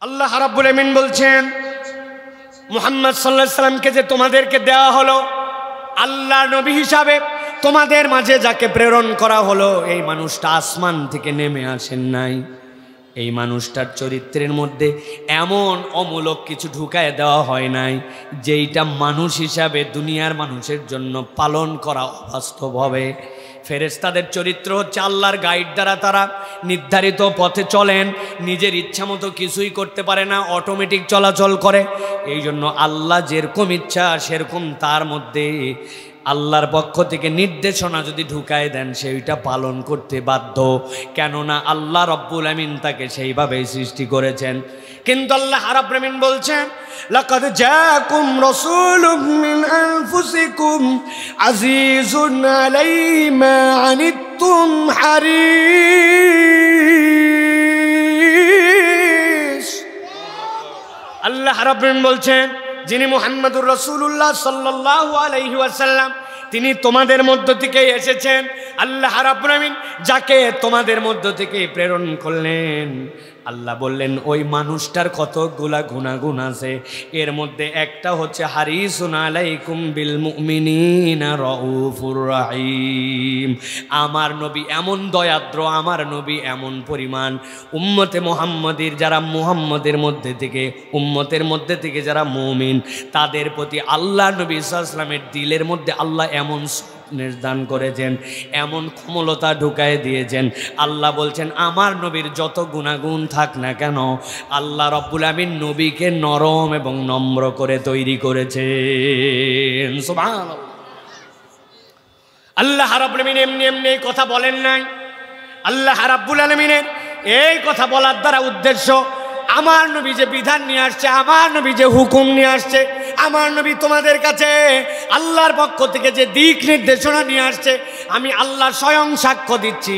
আল্লাহ রাব্বুল আমিন বলছেন মুহাম্মদ সাল্লাল্লাহু আলাইহি সাল্লামকে যে তোমাদেরকে দেওয়া হলো আল্লাহর নবী হিসাবে, তোমাদের মাঝে যাকে প্রেরণ করা হলো এই মানুষটা আসমান থেকে নেমে আসেন নাই। এই মানুষটার চরিত্রের মধ্যে এমন অমূলক কিছু ঢুকায় দেওয়া হয় নাই যেইটা মানুষ হিসাবে দুনিয়ার মানুষের জন্য পালন করা অবাস্তব হবে। ফেরেশতাদের চরিত্র হচ্ছে আল্লাহর গাইড দ্বারা তারা নির্ধারিত পথে চলেন, নিজের ইচ্ছা মতো কিছুই করতে পারে না, অটোমেটিক চলাচল করে। এই জন্য আল্লাহ যেরকম ইচ্ছা সেরকম তার মধ্যে আল্লাহর পক্ষ থেকে নির্দেশনা যদি ঢুকায় দেন সেইটা পালন করতে বাধ্য, কেননা আল্লাহ রব্বুল আমিন তাকে সেইভাবেই সৃষ্টি করেছেন। কিন্তু আল্লাহ রাব্বুল আমিন বলছেন লাকাদ জাআকুম রাসূলুম মিন আনফুসিকুম আজিজুন আলাইহি মা আনিতুম হারিস। আল্লাহ রাব্বুল আমিন বলছেন যিনি মুহাম্মদুর রাসূলুল্লাহ সাল্লাল্লাহু আলাইহি ওয়াসাল্লাম তিনি তোমাদের মধ্য থেকে এসেছেন। আল্লাহ রাব্বুল আমিন যাকে তোমাদের মধ্য থেকে প্রেরণ করলেন, আল্লাহ বললেন ওই মানুষটার কতগুলা গুনাহগুণ আছে, এর মধ্যে একটা হচ্ছে হারিসুন আলাইকুম বিল মুমিনিনা রাউফুর রাহিম। আমার নবী এমন দয়াদ্র, আমার নবী এমন পরিমাণ উম্মতে মুহাম্মদীর যারা মুহাম্মদের মধ্যে থেকে উম্মতের মধ্যে থেকে যারা মুমিন তাদের প্রতি আল্লাহ নবী সাল্লাল্লাহু আলাইহি ওয়াসাল্লামের দিলের মধ্যে আল্লাহ এমন নির্দান করেছেন, এমন ক্ষমতা ঢুকায় দিয়েছেন। আল্লাহ বলছেন আমার নবীর যত গুণাগুণ থাক না কেন আল্লাহ রব্বুল আমিন নবীকে নরম এবং নম্র করে তৈরি করেছেন। সুবহানাল্লাহ। আল্লাহ রাব্বুল আমিন এমনি এমনি এই কথা বলেন নাই। আল্লাহ রাব্বুল আমিনের এই কথা বলার দ্বারা উদ্দেশ্য আমার নবী যে বিধান নিয়ে আসছে, আমার নবী যে হুকুম নিয়ে আসছে, আমার নবী তোমাদের কাছে আল্লাহর পক্ষ থেকে যে দিক নির্দেশনা নিয়ে আসছে, আমি আল্লাহ স্বয়ং সাক্ষ্য দিচ্ছি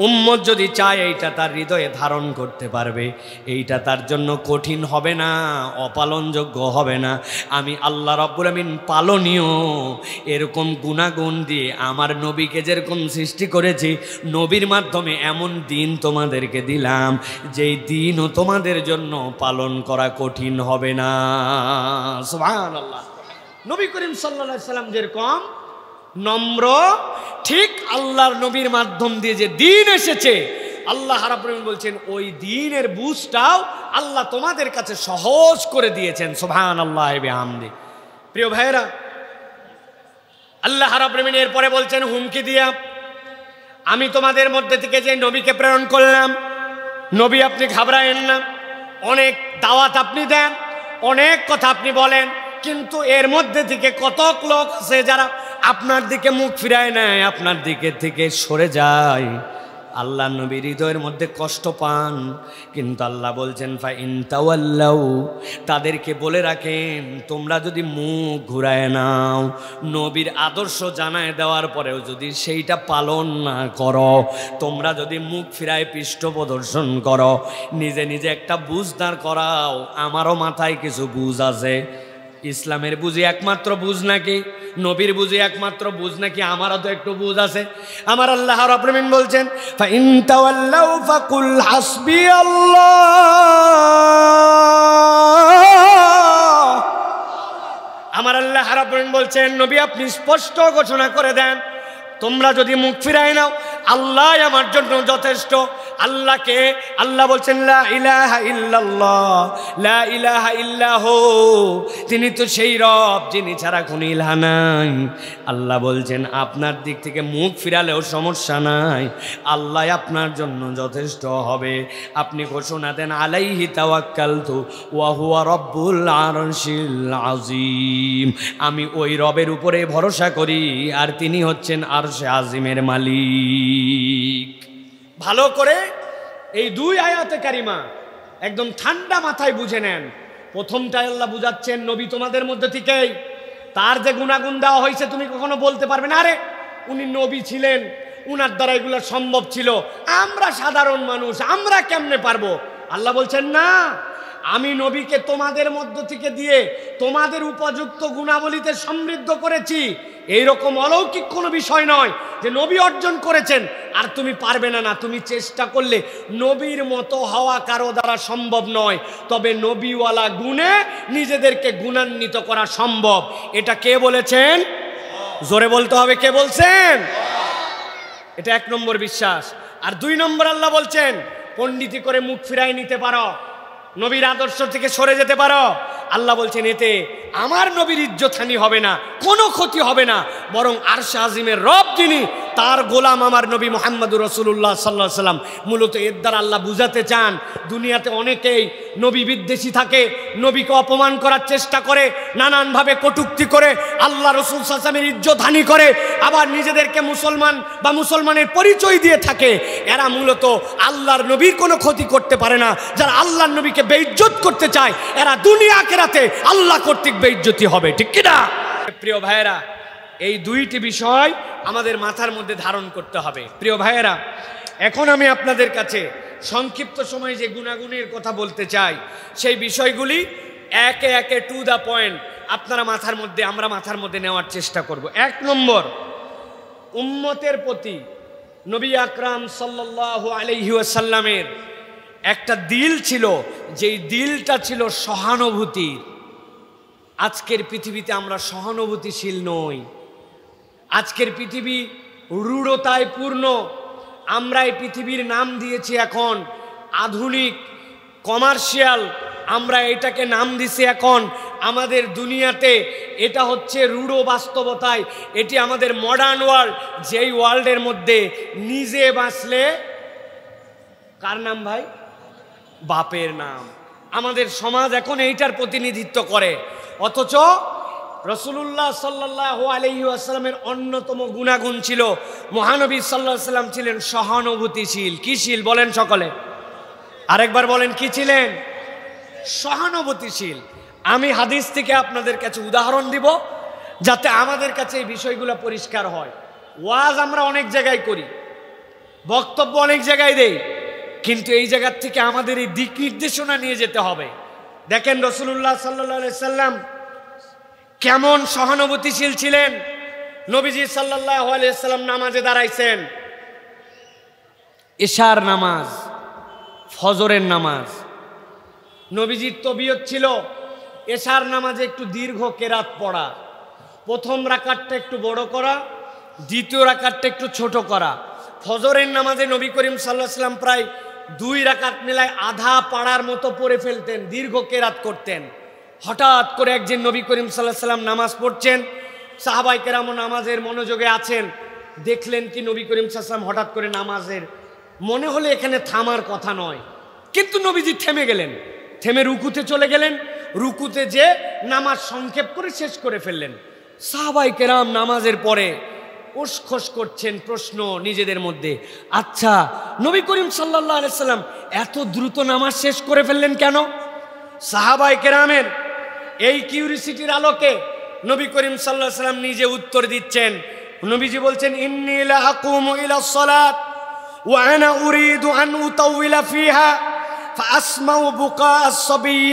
উম্মত যদি চায় এইটা তার হৃদয়ে ধারণ করতে পারবে, এইটা তার জন্য কঠিন হবে না, অপালনযোগ্য হবে না। আমি আল্লাহ রাব্বুল আমিন পালনীয় এরকম গুণাগুণ দিয়ে আমার নবীকে যেরকম সৃষ্টি করেছি, নবীর মাধ্যমে এমন দিন তোমাদেরকে দিলাম যেই দিনও তোমাদের জন্য পালন করা কঠিন হবে না। সুবহানাল্লাহ। নবী করিম সাল্লাল্লাহু আলাইহি সাল্লাম যেরকম নম্র, ঠিক আল্লাহর নবীর মাধ্যম দিয়ে যে দিন এসেছে আল্লাহ রাব্বুল আমিন বলছেন ওই দিনের বুঝটাও আল্লাহ তোমাদের কাছে সহজ করে দিয়েছেন। সুবহানাল্লাহি ওয়া বিহামদি। প্রিয় ভাইরা, আল্লাহ রাব্বুল আমিন এরপরে বলছেন হুমকি দিয়া, আমি তোমাদের মধ্যে থেকে যে নবীকে প্রেরণ করলাম, নবী আপনি ঘাবড়ায়েন না, অনেক দাওয়াত আপনি দেন, অনেক কথা আপনি বলেন, কিন্তু এর মধ্যে থেকে কতক লোক আছে যারা আপনার দিকে মুখ ফিরায় নেয়, আপনার দিকে থেকে সরে যায়, আল্লাহ নবীর হৃদয়ের মধ্যে কষ্ট পান। কিন্তু আল্লাহ বলছেন ফা ইন তাওয়াল্লাউ, তাদেরকে বলে রাখেন তোমরা যদি মুখ ঘুরায় নাও, নবীর আদর্শ জানায় দেওয়ার পরেও যদি সেইটা পালন না করো, তোমরা যদি মুখ ফিরায় পৃষ্ঠ প্রদর্শন করো, নিজে নিজে একটা বুঝ দাঁড় করাও, আমারও মাথায় কিছু বুঝ আছে, ইসলামের বুঝি একমাত্র বুঝ নাকি, নবীর বুঝি একমাত্র বুঝ নাকি, আমারও তো একটু বুঝ আছে। আমার আল্লাহ রাব্বুল আমিন বলছেন ফা ইন তাওয়াল্লাউ ফাকুল হাসবিয়াল্লাহ। আমার আল্লাহ রাব্বুল আমিন বলছেন নবী আপনি স্পষ্ট ঘোষণা করে দেন তোমরা যদি মুখ ফিরায় নাও আল্লাহ আমার জন্য যথেষ্ট। আল্লাহকে আল্লাহ বলছেন লা ইলাহা ইল্লাল্লাহ, লা ইলাহা ইল্লাহু, তিনি তো সেই রব যিনি ছাড়া কোনো ইলাহ নাই। আল্লাহ বলছেন আপনার দিক থেকে মুখ ফিরালেও সমস্যা নাই, আল্লাহ আপনার জন্য যথেষ্ট হবে। আপনি ঘোষণা দেন আলাইহি তাওয়াক্কালতু ওয়া হুয়া রব্বুল আরশিল আযীম, আমি ওই রবের উপরে ভরসা করি আর তিনি হচ্ছেন আরশে আজিমের মালিক। ভালো করে এই দুই আয়াতে কারিমা একদম ঠান্ডা মাথায় বুঝে নেন। প্রথমটাই আল্লাহ বুঝাচ্ছেন নবী তোমাদের মধ্যে থেকেই, তার যে গুণাগুণ দেওয়া হয়েছে তুমি কখনো বলতে পারবে না আরে উনি নবী ছিলেন, উনার দ্বারা এগুলো সম্ভব ছিল, আমরা সাধারণ মানুষ আমরা কেমনে পারবো। আল্লাহ বলছেন না, আমি নবীকে তোমাদের মধ্য থেকে দিয়ে তোমাদের উপযুক্ত গুণাবলীতে সমৃদ্ধ করেছি। এইরকম অলৌকিক কোনো বিষয় নয় যে নবী অর্জন করেছেন আর তুমি পারবে না। তুমি চেষ্টা করলে নবীর মতো হওয়া কারো দ্বারা সম্ভব নয়, তবে নবীওয়ালা গুণে নিজেদেরকে গুণান্বিত করা সম্ভব। এটা কে বলেছেন? জোরে বলতে হবে, কে বলছেন? এটা 1 নম্বর বিশ্বাস। আর 2 নম্বর আল্লাহ বলছেন পণ্ডিতি করে মুখ ফিরাই নিতে পারো, নবীর আদর্শ থেকে সরে যেতে পারো। আল্লাহ বলছেন এতে আমার নবীর ইজ্জতহানি হবে না, কোনো ক্ষতি হবে না, বরং আরশ আজিমের রব যিনি তার গোলাম আমার নবী মুহাম্মদুর রাসূলুল্লাহ সাল্লাল্লাহু আলাইহি ওয়াসাল্লাম। মূলত এর দ্বারা আল্লাহ বুঝাতে চান দুনিয়াতে অনেকেই নবী বিদ্বেষী থাকে, নবীকে অপমান করার চেষ্টা করে, নানানভাবে কটূক্তি করে, আল্লাহ রাসূল সাল্লাল্লাহু আলাইহি ওয়াসাল্লামের ইজ্জতহানি করে, আবার নিজেদেরকে মুসলমান বা মুসলমানের পরিচয় দিয়ে থাকে। এরা মূলত আল্লাহর নবীর কোনো ক্ষতি করতে পারে না। যারা আল্লাহর নবীকে বেইজ্জত করতে চায় এরা দুনিয়া আখিরাতে আল্লাহ কর্তৃক বেইজ্জতি হবে, ঠিক কি না? প্রিয় ভাইয়েরা, এই 2টি বিষয় আমাদের মাথার মধ্যে ধারণ করতে হবে। প্রিয় ভাইয়েরা, এখন আমি আপনাদের কাছে সংক্ষিপ্ত সময়ে যে গুণাগুণের কথা বলতে চাই সেই বিষয়গুলি একে একে টু দ্য পয়েন্ট আপনারা মাথার মধ্যে, আমরা মাথার মধ্যে নেওয়ার চেষ্টা করব। 1 নম্বর, উম্মতের প্রতি নবী আকরাম সাল্লাল্লাহু আলাইহি ওয়াসাল্লামের একটা দিল ছিল, যেই দিলটা ছিল সহানুভূতির। আজকের পৃথিবীতে আমরা সহানুভূতিশীল নই। আজকের পৃথিবী রূঢ়তায় পূর্ণ। আমরা এই পৃথিবীর নাম দিয়েছি এখন আধুনিক, কমার্শিয়াল। আমরা এটাকে নাম দিছি এখন আমাদের দুনিয়াতে, এটা হচ্ছে রূঢ় বাস্তবতায়, এটি আমাদের মডার্ন ওয়ার্ল্ড। যেই ওয়ার্ল্ডের মধ্যে নিজে বাঁচলে কার নাম ভাই? বাপের নাম। আমাদের সমাজ এখন এইটার প্রতিনিধিত্ব করে। অথচ রাসূলুল্লাহ সাল্লাল্লাহু আলাইহি ওয়াসাল্লামের অন্যতম গুণাগুণ ছিল, মহানবী সাল্লাল্লাহু আলাইহি ওয়াসাল্লাম ছিলেন সহানুভূতিশীল। কি শীল বলেন সকলে? আরেকবার বলেন, কি ছিলেন? সহানুভূতিশীল। আমি হাদিস থেকে আপনাদের কাছে উদাহরণ দিব যাতে আমাদের কাছে এই বিষয়গুলো পরিষ্কার হয়। ওয়াজ আমরা অনেক জায়গায় করি, বক্তব্য অনেক জায়গায় দেই, কিন্তু এই জায়গার থেকে আমাদের এই দিক নির্দেশনা নিয়ে যেতে হবে। দেখেন রাসূলুল্লাহ সাল্লাল্লাহু আলাইহি সাল্লাম কেমন সহানুভূতিশীল ছিলেন। নবীজি সাল্লাল্লাহু আলাইহি সাল্লাম নামাজে দাঁড়াইছেন, ইশার নামাজ, ফজরের নামাজ। নবীজির তবিয়ত ছিল এশার নামাজে একটু দীর্ঘ কেরাত পড়া, প্রথম রাকাতটা একটু বড় করা, দ্বিতীয় রাকাতটা একটু ছোট করা। ফজরের নামাজে নবী করিম সাল্লাল্লাহু আলাইহি সাল্লাম প্রায় 2 রাকাত মিলায় আধা পাড়ার মতো পড়ে ফেলতেন, দীর্ঘ কেরাত করতেন। হঠাৎ করে একদিন নবী করিম সাল্লাল্লাহু আলাইহি সাল্লাম নামাজ পড়ছেন, সাহাবায়ে কেরামও নামাজের মনোযোগে আছেন। দেখলেন কি নবী করিম সাল্লাল্লাহু আলাইহি সাল্লাম হঠাৎ করে নামাজের, মনে হলে এখানে থামার কথা নয়, কিন্তু নবীজি থেমে গেলেন, থেমে রুকুতে চলে গেলেন। রুকুতে যে নামাজ সংক্ষেপ করে শেষ করে ফেললেন। সাহাবায়ে কেরাম নামাজের পরে উসখোস করছেন প্রশ্ন নিজেদের মধ্যে, আচ্ছা নবী করিম সাল্লাল্লাহু আলাইহি সাল্লাম এত দ্রুত নামাজ শেষ করে ফেললেন কেন? সাহাবায়ে কেরামের এই কিউরিসিটির আলোকে নবী করিম সাল্লাল্লাহু আলাইহি সাল্লাম নিজে উত্তর দিচ্ছেন। নবীজি বলছেন, ইন্নী লা আকুমু ইলা সালাত ওয়া আনা উরিদু আন উতাওয়িলা ফিহা ফাআসমাউ বুকা আস-সাবী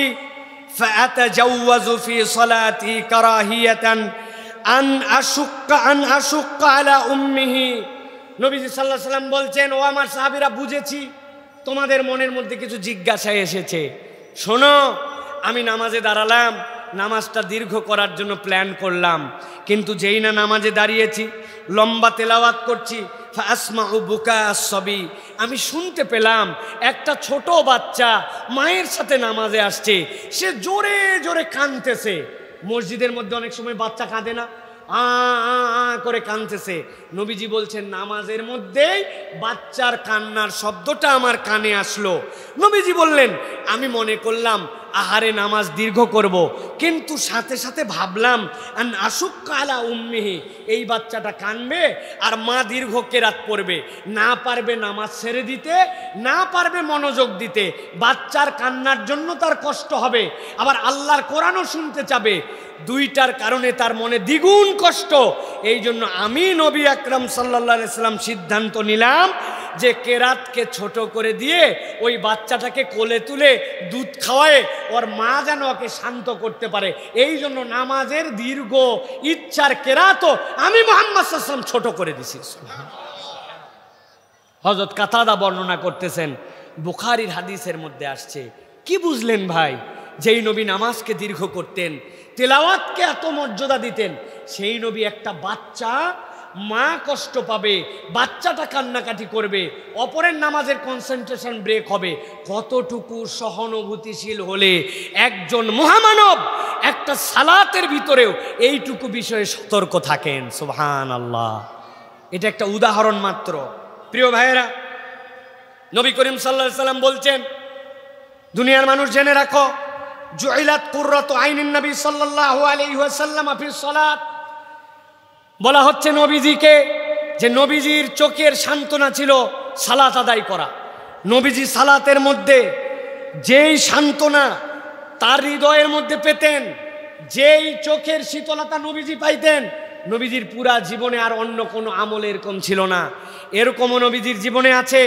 ফাআতাজাওয়াজু ফি সালাতি কারাহিয়াতান আন আশুক্কা আলা উম্মিহি। নবীজি সাল্লাল্লাহু আলাইহি সাল্লাম বলছেন, ও আমার সাহাবীরা, বুঝেছি তোমাদের মনের মধ্যে কিছু জিজ্ঞাসা এসেছে। শোনো, আমি নামাজে দাঁড়ালাম, নামাজটা দীর্ঘ করার জন্য প্ল্যান করলাম, কিন্তু যেই না নামাজে দাঁড়িয়েছি, লম্বা তেলাওয়াত করছি, ফাসমাউ বুকা আস-সাবী, আমি শুনতে পেলাম একটা ছোট বাচ্চা মায়ের সাথে নামাজে আসছে, সে জোরে জোরে কাঁদতেছে। মসজিদের মধ্যে অনেক সময় বাচ্চা কাঁদে না, আ আ আ করে কাঁদতেছে। নবীজি বলছেন, নামাজের মধ্যেই বাচ্চার কান্নার শব্দটা আমার কানে আসলো। নবীজি বললেন, আমি মনে করলাম আহারে নামাজ দীর্ঘ করব, কিন্তু সাথে সাথে ভাবলাম আন আশুক্কা আলা উম্মিহি, এই বাচ্চাটা কাঁদবে আর মা দীর্ঘ কেরাত পড়বে, না পারবে নামাজ ছেড়ে দিতে, না পারবে মনোযোগ দিতে, বাচ্চার কান্নার জন্য তার কষ্ট হবে, আবার আল্লাহর কোরআনও শুনতে চাবে। দুইটার কারণে তার মনে দ্বিগুণ কষ্ট। এই জন্য আমি নবী আকরাম সাল্লাল্লাহু আলাইহি সাল্লাম সিদ্ধান্ত নিলাম যে কেরাতকে ছোট করে দিয়ে ওই বাচ্চাটাকে কোলে তুলে দুধ খাওয়ায় ওর মা যেন ওকে শান্ত করতে পারে। এই জন্য নামাজের দীর্ঘ ইচ্ছার কেরাতও আমি মুহাম্মদ সাল্লাল্লাহু আলাইহি ওয়াসাল্লাম ছোট করে দিছি। হযরত কাতাদা বর্ণনা করতেছেন, বুখারীর হাদিসের মধ্যে আসছে। কি বুঝলেন ভাই? যেই নবী নামাজকে দীর্ঘ করতেন, তেলাওয়াতকে এত মর্যাদা দিতেন, সেই নবী একটা বাচ্চা, মা কষ্ট পাবে, বাচ্চাটা কান্নাকাটি করবে, অপরের নামাজের কনসেন্ট্রেশন ব্রেক হবে, কতটুকু সহানুভূতিশীল হলে একজন মহামানব একটা সালাতের ভিতরেও এইটুকু বিষয়ে সতর্ক থাকেন। সুবহানাল্লাহ। এটা একটা উদাহরণ মাত্র। প্রিয় ভাইয়েরা, নবী করিম সাল্লাল্লাহু আলাইহি সাল্লাম বলছেন, দুনিয়ার মানুষ জেনে রাখো, জুইলাত কুররাতু আইনিন নবী সাল্লাল্লাহু আলাইহি ওয়াসাল্লাম ফি সালাত। বলা হচ্ছে নবীজিকে যে নবীজির চোখের সান্ত্বনা ছিল সালাত আদায় করা। নবীজি সালাতের মধ্যে যেই সান্ত্বনা তার হৃদয়ের মধ্যে পেতেন, যেই চোখের শীতলতা নবীজি পাইতেন, নবীজির পুরা জীবনে আর অন্য কোনো আমল এরকম ছিল না। এরকমও নবীজির জীবনে আছে,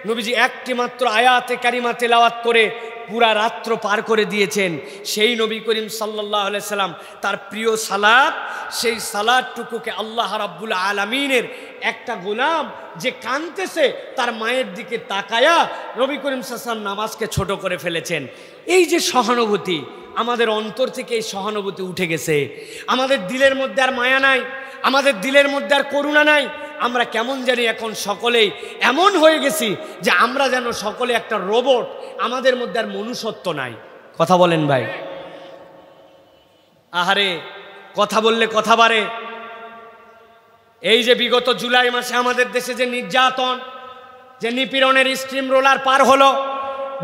নবীজি একটি মাত্র আয়াতে কারিমা তেলাওয়াত করে পুরা রাত্র পার করে দিয়েছেন। সেই নবী করিম সাল্লাল্লাহু আলাইহি সাল্লাম তার প্রিয় সালাত, সেই সালাতটুকুকে আল্লাহ রাব্বুল আলামিনের একটা গোলাম যে কাঁদতেছে তার মায়ের দিকে তাকায়া নবী করিম সাল্লাল্লাহু আলাইহি সাল্লাম নামাজকে ছোট করে ফেলেছেন। এই যে সহানুভূতি, আমাদের অন্তর থেকে এই সহানুভূতি উঠে গেছে। আমাদের দিলের মধ্যে আর মায়া নাই, আমাদের দিলের মধ্যে আর করুণা নাই। আমরা কেমন জানি এখন সকলেই এমন হয়ে গেছি যে আমরা যেন সকলে একটা রোবট, আমাদের মধ্যে আর মনুষ্যত্ব নাই। কথা বলেন ভাই? আহারে, কথা বললে কথা বাড়ে। এই যে বিগত জুলাই মাসে আমাদের দেশে যে নির্যাতন, যে নিপীড়নের স্ট্রিম রোলার পার হলো,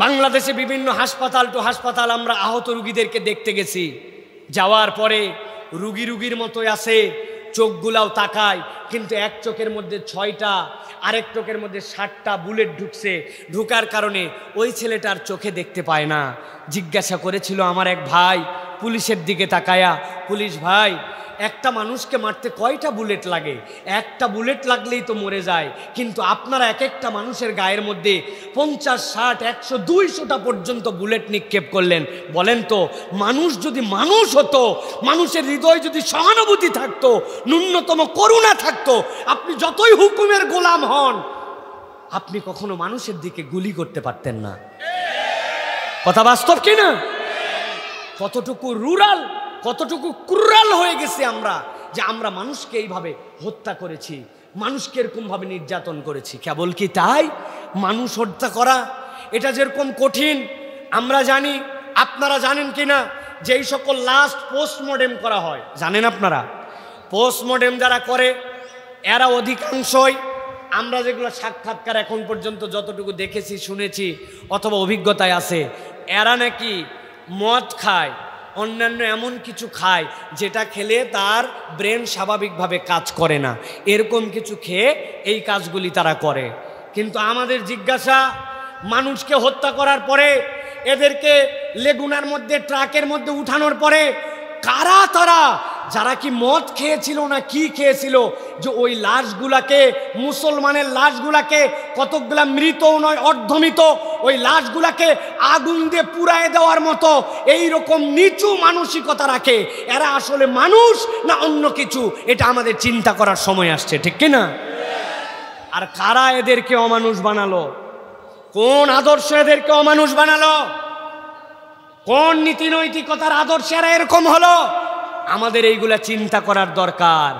বাংলাদেশে বিভিন্ন হাসপাতাল টু হাসপাতাল আমরা আহত রুগীদেরকে দেখতে গেছি। যাওয়ার পরে রুগীর মতোই আছে, চোখগুলাও তাকায়, কিন্তু এক চোখের মধ্যে 6টা, আরেক চোখের মধ্যে 7টা বুলেট ঢুকছে। ঢুকার কারণে ওই ছেলেটার চোখে দেখতে পায় না। জিজ্ঞাসা করেছিল আমার এক ভাই পুলিশের দিকে তাকায়া, পুলিশ ভাই, একটা মানুষকে মারতে কয়টা বুলেট লাগে? একটা বুলেট লাগলেই তো মরে যায়, কিন্তু আপনারা এক একটা মানুষের গায়ের মধ্যে 50, 60, 100, 200টা পর্যন্ত বুলেট নিক্ষেপ করলেন। বলেন তো, মানুষ যদি মানুষ হতো, মানুষের হৃদয় যদি সহানুভূতি থাকতো, ন্যূনতম করুণা থাকতো, আপনি যতই হুকুমের গোলাম হন, আপনি কখনো মানুষের দিকে গুলি করতে পারতেন না। কথা বাস্তব কিনা? কতটুকু রুরাল, কতটুকু ক্রুরাল হয়ে গেছে আমরা, যে আমরা মানুষকে এইভাবে হত্যা করেছি, মানুষকে এরকমভাবে নির্যাতন করেছি। কেবল কি তাই? মানুষ হত্যা করা এটা যেরকম কঠিন আমরা জানি, আপনারা জানেন কিনা, যেই সকল লাস্ট পোস্টমর্টেম করা হয়, জানেন আপনারা? পোস্টমর্টেম যারা করে এরা অধিকাংশই, আমরা যেগুলো সাক্ষাৎকার এখন পর্যন্ত যতটুকু দেখেছি, শুনেছি অথবা অভিজ্ঞতায় আছে, এরা নাকি মদ খায়, অন্যান্য এমন কিছু খায় যেটা খেলে তার ব্রেন স্বাভাবিকভাবে কাজ করে না, এরকম কিছু খেয়ে এই কাজগুলি তারা করে। কিন্তু আমাদের জিজ্ঞাসা, মানুষকে হত্যা করার পরে এদেরকে লেগুনার মধ্যে, ট্রাকের মধ্যে উঠানোর পরে কারা তারা, যারা কি মদ খেয়েছিল না কি খেয়েছিল, যে ওই লাশগুলাকে, মুসলমানের লাশগুলাকে, কতকগুলা মৃত নয় অর্ধমৃত, ওই লাশগুলাকে আগুন দিয়ে পুড়ায় দেওয়ার মতো এই রকম নিচু মানসিকতা রাখে। এরা আসলে মানুষ না অন্য কিছু? এটা আমাদের চিন্তা করার সময় আসছে, ঠিক কিনা? আর কারা এদেরকে অমানুষ বানালো? কোন আদর্শ এদেরকে অমানুষ বানালো? কোন নীতি নৈতিকতার আদর্শে এরা এরকম হলো? আমাদের এইগুলা চিন্তা করার দরকার।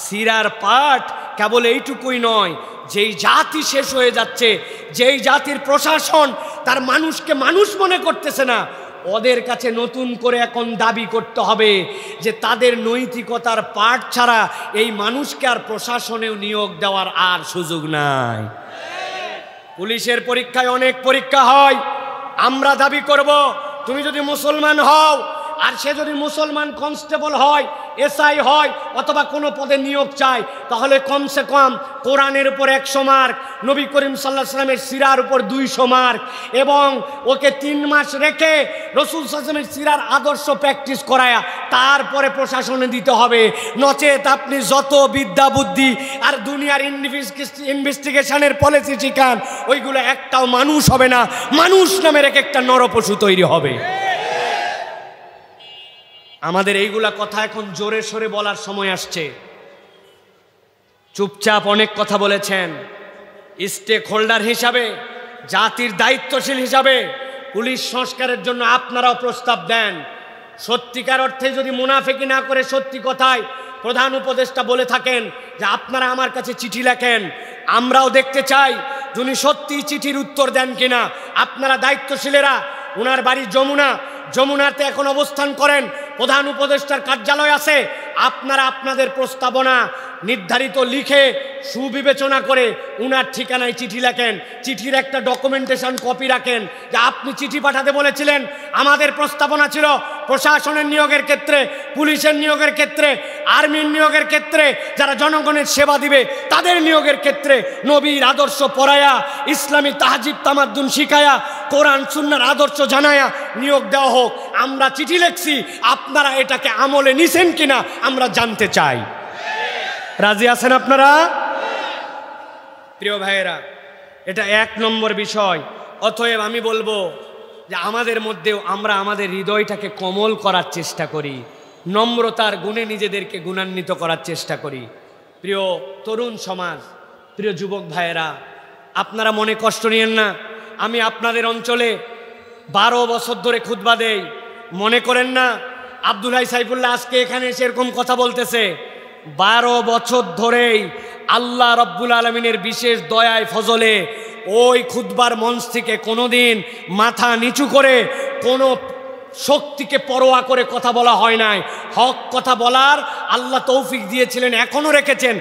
সিরার পাঠ কেবল এইটুকুই নয়, যেই জাতি শেষ হয়ে যাচ্ছে, যেই জাতির প্রশাসন তার মানুষকে মানুষ মনে করতেছে না, ওদের কাছে নতুন করে এখন দাবি করতে হবে যে তাদের নৈতিকতার পাঠ ছাড়া এই মানুষকে আর প্রশাসনেও নিয়োগ দেওয়ার আর সুযোগ নাই। পুলিশের পরীক্ষায় অনেক পরীক্ষা হয়, আমরা দাবি করব তুমি যদি মুসলমান হও আর সে যদি মুসলমান কনস্টেবল হয়, এসআই হয় অথবা কোনো পদে নিয়োগ চায়, তাহলে কমসে কম কোরআনের উপর 100 মার্ক, নবী করিম সাল্লাল্লাহু আলাইহি ওয়াসাল্লামের সিরার উপর 200 মার্ক, এবং ওকে 3 মাস রেখে রাসূল সাল্লাল্লাহু আলাইহি ওয়াসাল্লামের সিরার আদর্শ প্র্যাকটিস করায়া তারপরে প্রশাসনে দিতে হবে। নচেত আপনি যত বিদ্যা বুদ্ধি আর দুনিয়ার ইনভেস্টিগেশনের পলিসি শিখান, ওইগুলো একটাও মানুষ হবে না, মানুষ নামের একটা নরপশু তৈরি হবে। আমাদের এইগুলা কথা এখন জোরে সোরে বলার সময় আসছে। চুপচাপ অনেক কথা বলেছেন। স্টেক হোল্ডার হিসাবে, জাতির দায়িত্বশীল হিসাবে পুলিশ সংস্কারের জন্য আপনারাও প্রস্তাব দেন। সত্যিকার অর্থে যদি মুনাফিকি না করে সত্যি কথায় প্রধান উপদেষ্টা বলে থাকেন যে আপনারা আমার কাছে চিঠি লেখেন, আমরাও দেখতে চাই যিনি সত্যি চিঠির উত্তর দেন কিনা। আপনারা দায়িত্বশীলেরা, ওনার বাড়ি যমুনাতে এখন অবস্থান করেন, প্রধান উপদেষ্টার কার্যালয় আছে, আপনারা আপনাদের প্রস্তাবনা নির্ধারিত লিখে সুবিবেচনা করে উনার ঠিকানায় চিঠি লেখেন। চিঠির একটা ডকুমেন্টেশন কপি রাখেন যে আপনি চিঠি পাঠাতে বলেছিলেন, আমাদের প্রস্তাবনা ছিল প্রশাসনের নিয়োগের ক্ষেত্রে, পুলিশের নিয়োগের ক্ষেত্রে, আর্মির নিয়োগের ক্ষেত্রে, যারা জনগণের সেবা দিবে তাদের নিয়োগের ক্ষেত্রে নবীর আদর্শ পড়ায়া, ইসলামী তাহজিব তামাদ্দুন শিখায়া, কোরআন সুন্নাহর আদর্শ জানায়া নিয়োগ দেওয়া হোক। আমরা চিঠি লিখছি, আপনারা এটাকে আমলে নিছেন কিনা আমরা জানতে চাই। রাজি আছেন আপনারা? প্রিয় ভাইয়েরা, এটা 1 নম্বর বিষয়। অতএব আমি বলবো যে আমাদের মধ্যেও আমরা আমাদের হৃদয়টাকে কোমল করার চেষ্টা করি, নম্রতার গুণে নিজেদেরকে গুণান্বিত করার চেষ্টা করি। প্রিয় তরুণ সমাজ, প্রিয় যুবক ভাইয়েরা, আপনারা মনে কষ্ট নিয়েন না। আমি আপনাদের অঞ্চলে 12 বছর ধরে খুতবা দেই, মনে করেন না আব্দুল হাই সাইফুল্লাহ আজকে এখানে এসে এরকম কথা বলতেছে। 12 বছর ধরেই আল্লাহ রব্বুল আলমিনের বিশেষ দয়ায় ফজলে ওই খুতবার মঞ্চ থেকে কোনোদিন মাথা নিচু করে কোনো শক্তিকে পরোয়া করে কথা বলা হয় নাই। হক কথা বলার আল্লাহ তৌফিক দিয়েছিলেন, এখনও রেখেছেন।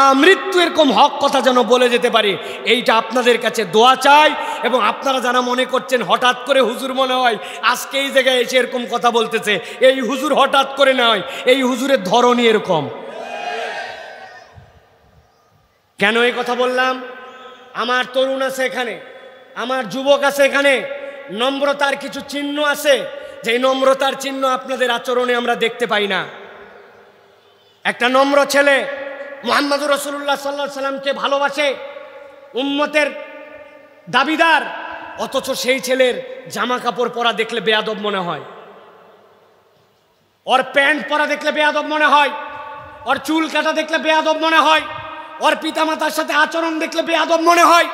আমৃত্যু এরকম হক কথা যেন বলে যেতে পারি, এইটা আপনাদের কাছে দোয়া চাই। এবং আপনারা যারা মনে করছেন হঠাৎ করে হুজুর মনে হয় আজকে এই জায়গায় এসে এরকম কথা বলতেছে, এই হুজুর হঠাৎ করে নয়, এই হুজুরের ধরনই এরকম। কেন এই কথা বললাম? আমার তরুণ আছে এখানে, আমার যুবক আছে এখানে, নম্রতার কিছু চিহ্ন আছে, যে নম্রতার চিহ্ন আপনাদের আচরণে আমরা দেখতে পাই না। একটা নম্র ছেলে মুহাম্মদুর রাসূলুল্লাহ সাল্লাল্লাহু আলাইহি সাল্লামকে ভালোবাসে, উম্মতের দাবিদার, অথচ সেই ছেলের জামা কাপড় পরা দেখলে বেয়াদব মনে হয়, ওর প্যান্ট পরা দেখলে বেয়াদব মনে হয়, ওর চুল কাটা দেখলে বেয়াদব মনে হয়, ওর পিতামাতার সাথে আচরণ দেখলে বেয়াদব মনে হয়।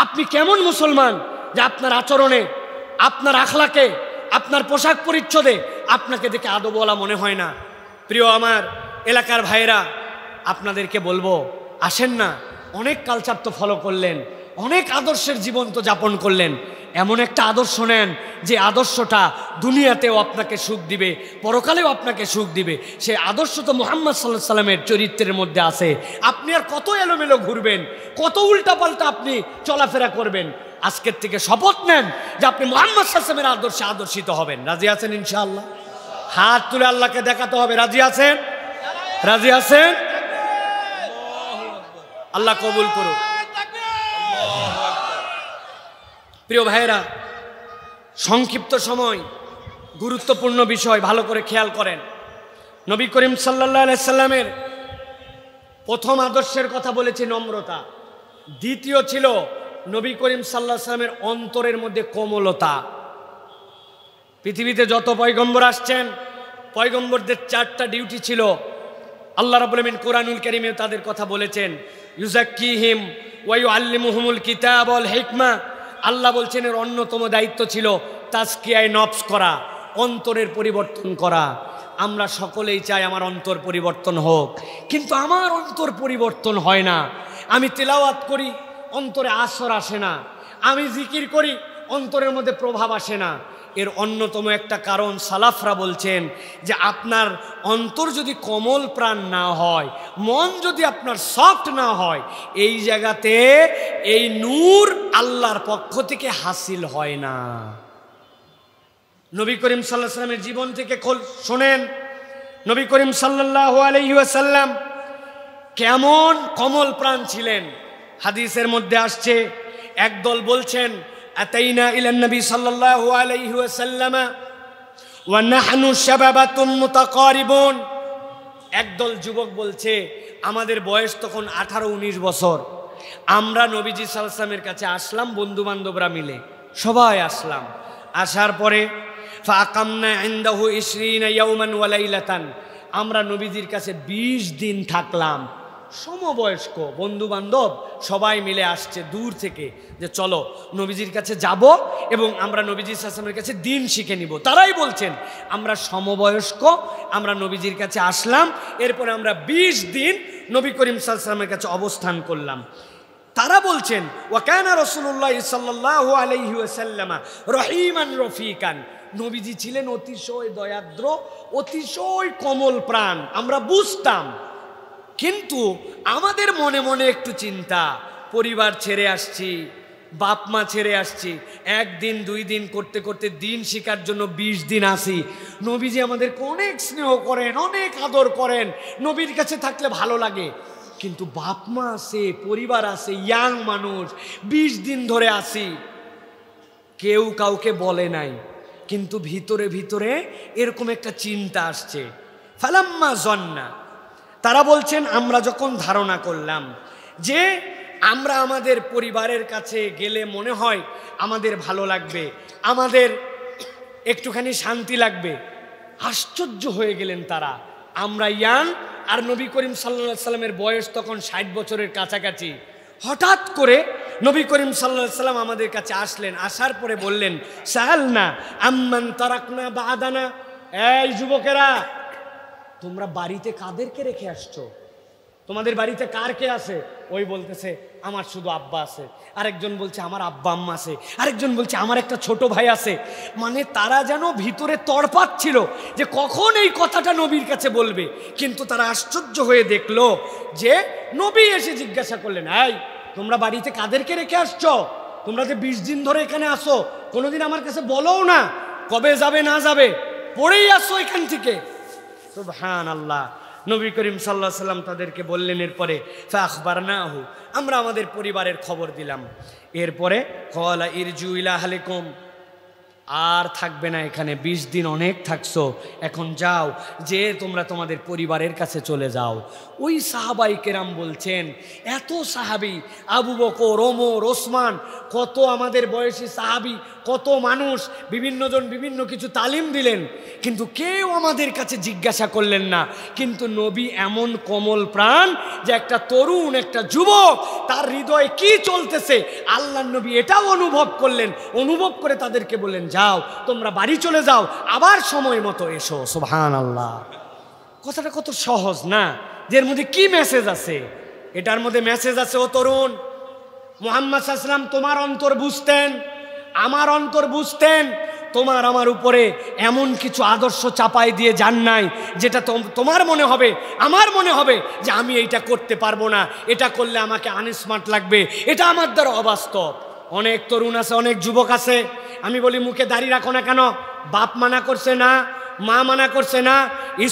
আপনি কেমন মুসলমান যে আপনার আচরণে, আপনার আখলাকে, আপনার পোশাক পরিচ্ছদে আপনাকে দেখে আদবওয়ালা মনে হয় না? প্রিয় আমার এলাকার ভাইয়েরা, আপনাদেরকে বলবো, আসেন না, অনেক কালচার তো ফলো করলেন, অনেক আদর্শের জীবন তো যাপন করলেন, এমন একটা আদর্শ নেন যে আদর্শটা দুনিয়াতেও আপনাকে সুখ দিবে, পরকালেও আপনাকে সুখ দিবে। সেই আদর্শ তো মুহাম্মদ সাল্লাল্লাহু আলাইহি সাল্লামের চরিত্রের মধ্যে আছে। আপনি আর কত এলোমেলো ঘুরবেন, কত উল্টাপাল্টা আপনি চলাফেরা করবেন? আজকের থেকে শপথ নেন যে আপনি মুহাম্মদ সাল্লাল্লাহু আলাইহি সাল্লামের আদর্শে আদর্শিত হবেন। রাজি আছেন ইনশাআল্লাহ? হাত তুলে আল্লাহকে দেখাতে হবে। রাজি আছেন? রাজি আছেন? আল্লাহ কবুল করুন। প্রিয় ভাইয়েরা, সংক্ষিপ্ত সময়, গুরুত্বপূর্ণ বিষয়, ভালো করে খেয়াল করেন। নবী করিম সাল্লাল্লাহু আলাইহি সাল্লামের প্রথম আদর্শের কথা বলেছে নম্রতা, দ্বিতীয় ছিল নবী করিম সাল্লাল্লাহু আলাইহি সাল্লামের অন্তরের মধ্যে কোমলতা। পৃথিবীতে যত পয়গম্বর আসছেন, পয়গম্বরদের 4টা ডিউটি ছিল। আল্লাহ রাব্বুল আলামিন কোরআনুল কারীমে তাদের কথা বলেছেন, ইউযাক্কিহিম ওয়া ইউআল্লিমুহুমুল কিতাব ওয়াল হিকমা। আল্লাহ বলছেন এর অন্যতম দায়িত্ব ছিল তাজকিয়ায়ে নফস করা, অন্তরের পরিবর্তন করা। আমরা সকলেই চাই আমার অন্তর পরিবর্তন হোক, কিন্তু আমার অন্তর পরিবর্তন হয় না। আমি তিলাওয়াত করি, অন্তরে আসর আসে না। আমি জিকির করি, অন্তরের মধ্যে প্রভাব আসে না। এর অন্যতম একটা কারণ সালাফরা বলছেন যে আপনার অন্তর যদি কোমল প্রাণ না হয়, মন যদি আপনার সফট না হয়, এই জায়গাতে এই নূর আল্লাহর পক্ষ থেকে হাসিল হয় না। নবী করিম সাল্লাল্লাহু আলাইহি সাল্লামের জীবন থেকে শোনেন, নবী করিম সাল্লাল্লাহু আলাইহি ওয়াসাল্লাম কেমন কমল প্রাণ ছিলেন। হাদিসের মধ্যে আসছে, একদল বলছেন আতাইনা ইলান নবী সাল্লাল্লাহু আলাইহি ওয়াসাল্লাম ওয়া নাহনু শাবাবাতুন মুতাকারিবুন। একদল যুবক বলছে আমাদের বয়স তখন 18-19 বছর, আমরা নবীজি সাল্লাল্লাহু আলাইহি ওয়াসাল্লামের কাছে আসলাম, বন্ধু বান্ধবরা মিলে সবাই আসলাম। আসার পরে ফাকামনা ইনদাহু 20 ইয়াওমান ওয়া লাইলাতান, আমরা নবীজির কাছে 20 দিন থাকলাম। সমবয়স্ক বন্ধু বান্ধব সবাই মিলে আসছে দূর থেকে যে চলো নবীজির কাছে যাব এবং আমরা নবীজি সাল্লাল্লাহু আলাইহি ওয়াসাল্লামের কাছে দিন শিখে নিব। তারাই বলছেন আমরা সমবয়স্ক, আমরা নবীজির কাছে আসলাম, এরপরে আমরা 20 দিন নবী করিম সাল্লাল্লাহু আলাইহি ওয়াসাল্লামের কাছে অবস্থান করলাম। তারা বলছেন ওয়া কানা রাসূলুল্লাহ সাল্লাল্লাহু আলাইহি ওয়াসাল্লাম রহিমান রফিকান, নবীজি ছিলেন অতিশয় দয়াদ্র, অতিশয় কোমল প্রাণ। আমরা বুঝতাম, কিন্তু আমাদের মনে মনে একটু চিন্তা, পরিবার ছেড়ে আসছি, বাপ মা ছেড়ে আসছি, 1 দিন 2 দিন করতে করতে দিন শিখার জন্য 20 দিন আসি। নবীজি আমাদেরকে অনেক স্নেহ করেন, অনেক আদর করেন, নবীর কাছে থাকলে ভালো লাগে, কিন্তু বাপ মা আছে, পরিবার আছে, ইয়াং মানুষ, 20 দিন ধরে আসি। কেউ কাউকে বলে নাই, কিন্তু ভিতরে ভিতরে এরকম একটা চিন্তা আসছে। ফালাম্মা জন্না, তারা বলছেন আমরা যখন ধারণা করলাম যে আমরা আমাদের পরিবারের কাছে গেলে মনে হয় আমাদের ভালো লাগবে, আমাদের একটুখানি শান্তি লাগবে, আশ্চর্য হয়ে গেলেন তারা। আমরা ইয়াং, আর নবী করিম সাল্লাল্লাহু আলাইহি সাল্লামের বয়স তখন 60 বছরের কাছাকাছি। হঠাৎ করে নবী করিম সাল্লাল্লাহু আলাইহি সাল্লাম আমাদের কাছে আসলেন। আসার পরে বললেন সাআলনা আম্মান তারাকনা বাদানা, এই যুবকেরা তোমরা বাড়িতে কাদেরকে রেখে আসছো? তোমাদের বাড়িতে কার কে আছে? ওই বলতেছে আমার শুধু আব্বা আছে, আরেকজন বলছে আমার আব্বা আম্মা আছে, আরেকজন বলছে আমার একটা ছোট ভাই আছে। মানে তারা যেন ভিতরে তড়পাচ্ছিল যে কখন এই কথাটা নবীর কাছে বলবে। কিন্তু তারা আশ্চর্য হয়ে দেখলো যে নবী এসে জিজ্ঞাসা করলেন, এই তোমরা বাড়িতে কাদেরকে রেখে আসছো? তোমরা যে 20 দিন ধরে এখানে আসো, কোনোদিন আমার কাছে বলোও না কবে যাবে না যাবে, পড়েই আসো এখান থেকে। সুবহানাল্লাহ। নবী করিম সাল্লাল্লাহু আলাইহি সাল্লাম তাদেরকে বললেন, এরপরে ফাখবারনাহু, আমরা আমাদের পরিবারের খবর দিলাম। এরপরে ক্বালা ইরজু ইলা আহলিকুম, আর থাকবে না এখানে, 20 দিন অনেক থাকছো, এখন যাও, যে তোমরা তোমাদের পরিবারের কাছে চলে যাও। ওই সাহাবাই কেরাম বলছেন, এত সাহাবি, আবু বকর, ওমর, ওসমান, কত আমাদের বয়সী সাহাবি, কত মানুষ, বিভিন্ন জন বিভিন্ন কিছু তালিম দিলেন, কিন্তু কেউ আমাদের কাছে জিজ্ঞাসা করলেন না। কিন্তু নবী এমন কোমল প্রাণ যে একটা তরুণ, একটা যুবক, তার হৃদয়ে কি চলতেছে আল্লাহর নবী এটাও অনুভব করলেন। অনুভব করে তাদেরকে বললেন, যাও তোমরা বাড়ি চলে যাও, আবার সময় মতো এসো। সুবহানাল্লাহ। কথাটা কত সহজ না, যে এর মধ্যে কি মেসেজ আছে? এটার মধ্যে মেসেজ আছে, ও তরুণ, মুহাম্মদ সাল্লাল্লাহু আলাইহি ওয়াসাল্লাম তোমার অন্তর বুঝতেন, আমার অন্তর বুঝতেন, তোমার আমার উপরে এমন কিছু আদর্শ চাপাই দিয়ে যান নাই যেটা তোমার মনে হবে, আমার মনে হবে যে আমি এইটা করতে পারবো না, এটা করলে আমাকে আনস্মার্ট লাগবে, এটা আমার দ্বারা অবাস্তব। অনেক তরুণ আছে, অনেক যুবক আছে, আমি বলি মুখে দাড়ি রাখো না কেন? বাপ মানা করছে না, মা মানা করছে না,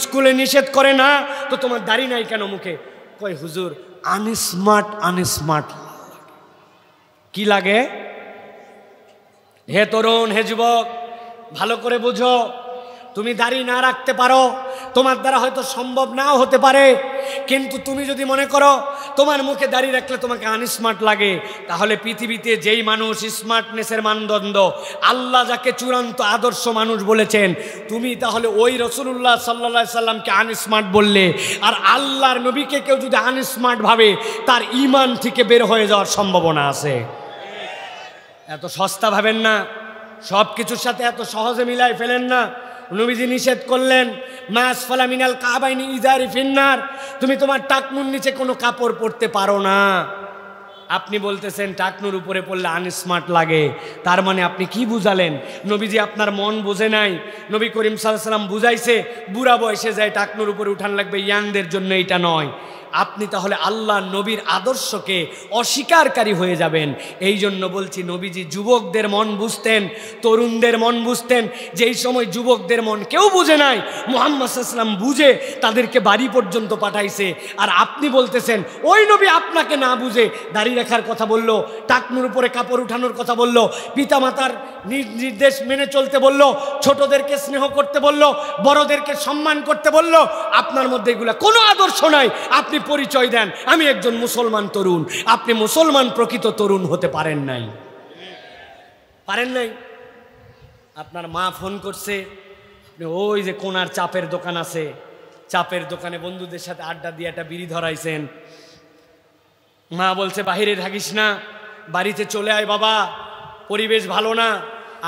স্কুলে নিষেধ করে না, তো তোমার দাড়ি নাই কেন মুখে? কই হুজুর আনস্মার্ট, আনস্মার্ট কি লাগে? হে তরুণ, হে যুবক, ভালো করে বুঝো, তুমি দাড়ি না রাখতে পারো, তোমার দ্বারা হয়তো সম্ভব নাও হতে পারে, কিন্তু তুমি যদি মনে করো তোমার মুখে দাড়ি রাখলে তোমাকে আনস্মার্ট লাগে, তাহলে পৃথিবীতে যেই মানুষ স্মার্টনেসের মানদণ্ড, আল্লাহ যাকে চূড়ান্ত আদর্শ মানুষ বলেছেন, তুমি তাহলে ওই রাসূলুল্লাহ সাল্লাল্লাহু আলাইহি সাল্লামকে আনস্মার্ট বললে, আর আল্লাহর নবীকে কেউ যদি আনস্মার্ট ভাবে, তার ঈমান থেকে বের হয়ে যাওয়ার সম্ভাবনা আছে। এত সস্তা ভাবেন না, সব কিছুর সাথে এত সহজে মিলাই ফেলেন না। নবীজি নিষেধ করলেন, মাসফালা মিনাল কাবাইনি ইজারি ফিন্নার, তুমি তোমার টাকনুর নিচে কোনো কাপড় পরতে পারো না। আপনি বলতেছেন টাকনুর উপরে পড়লে আনস্মার্ট লাগে, তার মানে আপনি কি বুঝালেন? নবীজি আপনার মন বোঝে নাই। নবী করিম সাল্লাল্লাহু আলাইহি সাল্লাম বুঝাইছে বুড়া বয়সে যায় টাকনুর উপরে উঠান লাগবে, ইয়াংদের জন্য এটা নয়। আপনি তাহলে আল্লাহ নবীর আদর্শকে অস্বীকারী হয়ে যাবেন। এই জন্য বলছি, নবীজি যুবকদের মন বুঝতেন, তরুণদের মন বুঝতেন। যেই সময় যুবকদের মন কেউ বুঝে নাই, মুহাম্মদ সাল্লাল্লাহু আলাইহি ওয়াসাল্লাম বুঝে তাদেরকে বাড়ি পর্যন্ত পাঠাইছে। আর আপনি বলতেছেন ওই নবী আপনাকে না বুঝে দাড়ি রাখার কথা বলল, টাকনুর উপরে কাপড় উঠানোর কথা বলল, পিতামাতার নির্দেশ মেনে চলতে বলল, ছোটদেরকে স্নেহ করতে বলল, বড়দেরকে সম্মান করতে বলল। আপনার মধ্যে এগুলা কোনো আদর্শ নাই। আপনি পরিচয় দেন আমি একজন মুসলমান তরুণ। আপনি মুসলমান প্রকৃত তরুণ হতে পারেন নাই, পারেন নাই। আপনার মা ফোন করছে, আপনি ওই যে কোনার চাপের দোকান আছে, চাপের দোকানে বন্ধুদের সাথে আড্ডা দিয়ে একটা বিড়ি ধরাইছেন। মা বলছে বাহিরে থাকিস না, বাড়িতে চলে আয় বাবা, পরিবেশ ভালো না।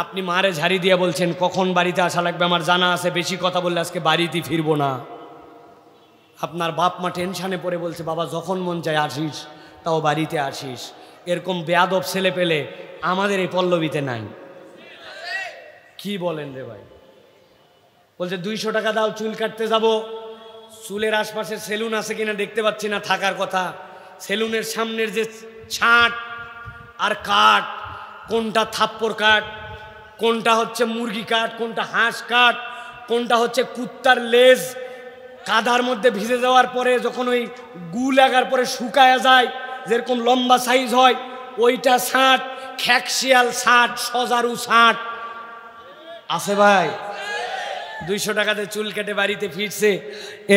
আপনি মারে ঝাড়ি দিয়ে বলছেন কখন বাড়িতে আসা লাগবে আমার জানা আছে, বেশি কথা বললে আজকে বাড়িতে ফিরবো না। আপনার বাপ মা টেনশানে পড়ে বলছে বাবা যখন মন চায় আসিস, তাও বাড়িতে আসিস। এরকম বেয়াদব ছেলে পেলে আমাদের এই পল্লবীতে নাই। কি বলেন রে ভাই? বলছে 200 টাকা দাও, চুল কাটতে যাব। চুলের আশপাশে সেলুন আছে কিনা দেখতে পাচ্ছি না, থাকার কথা। সেলুনের সামনের যে ছাট আর কাঠ, কোনটা থাপ্পড় কাঠ, কোনটা হচ্ছে মুরগি কাঠ, কোনটা হাঁস কাঠ, কোনটা হচ্ছে কুত্তার লেজ, কাদার মধ্যে ভিজে যাওয়ার পরে যখন ওই গু লাগার পরে শুকায়া যায়, যেরকম লম্বা সাইজ হয় ওইটা ছাট, খ্যাকশিয়াল ছাট, সজারু ছাট আছে ভাই। 200 টাকাতে চুল কেটে বাড়িতে ফিরছে।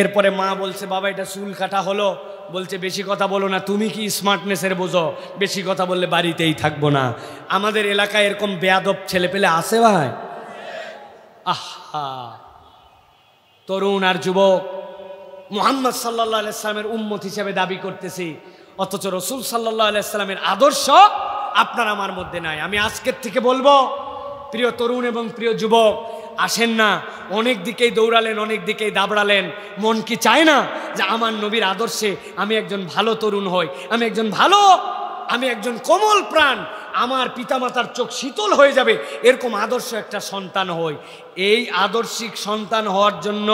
এরপরে মা বলছে বাবা এটা চুল কাটা হলো। বলছে বেশি কথা বলো না, তুমি কি স্মার্টনেসের বোঝো, বেশি কথা বললে বাড়িতেই থাকবো না। আমাদের এলাকায় এরকম বেয়াদব ছেলে পেলে আছে ভাই। আহা, তরুণ আর যুবক মুহাম্মদ সাল্লাল্লাহু আলাইহি সাল্লামের উম্মত হিসেবে দাবি করতেছি, অথচ রাসূল সাল্লাল্লাহু আলাইহি সাল্লামের আদর্শ আপনার আমার মধ্যে নাই। আমি আজকের থেকে বলবো প্রিয় তরুণ এবং প্রিয় যুবক, আসেন না, অনেক দিকেই দৌড়ালেন, অনেক দিকেই দাবড়ালেন, মন কি চায় না যে আমার নবীর আদর্শে আমি একজন ভালো তরুণ হই, আমি একজন কোমল প্রাণ, আমার পিতামাতার চোখ শীতল হয়ে যাবে এরকম আদর্শ একটা সন্তান হই। এই আদর্শিক সন্তান হওয়ার জন্য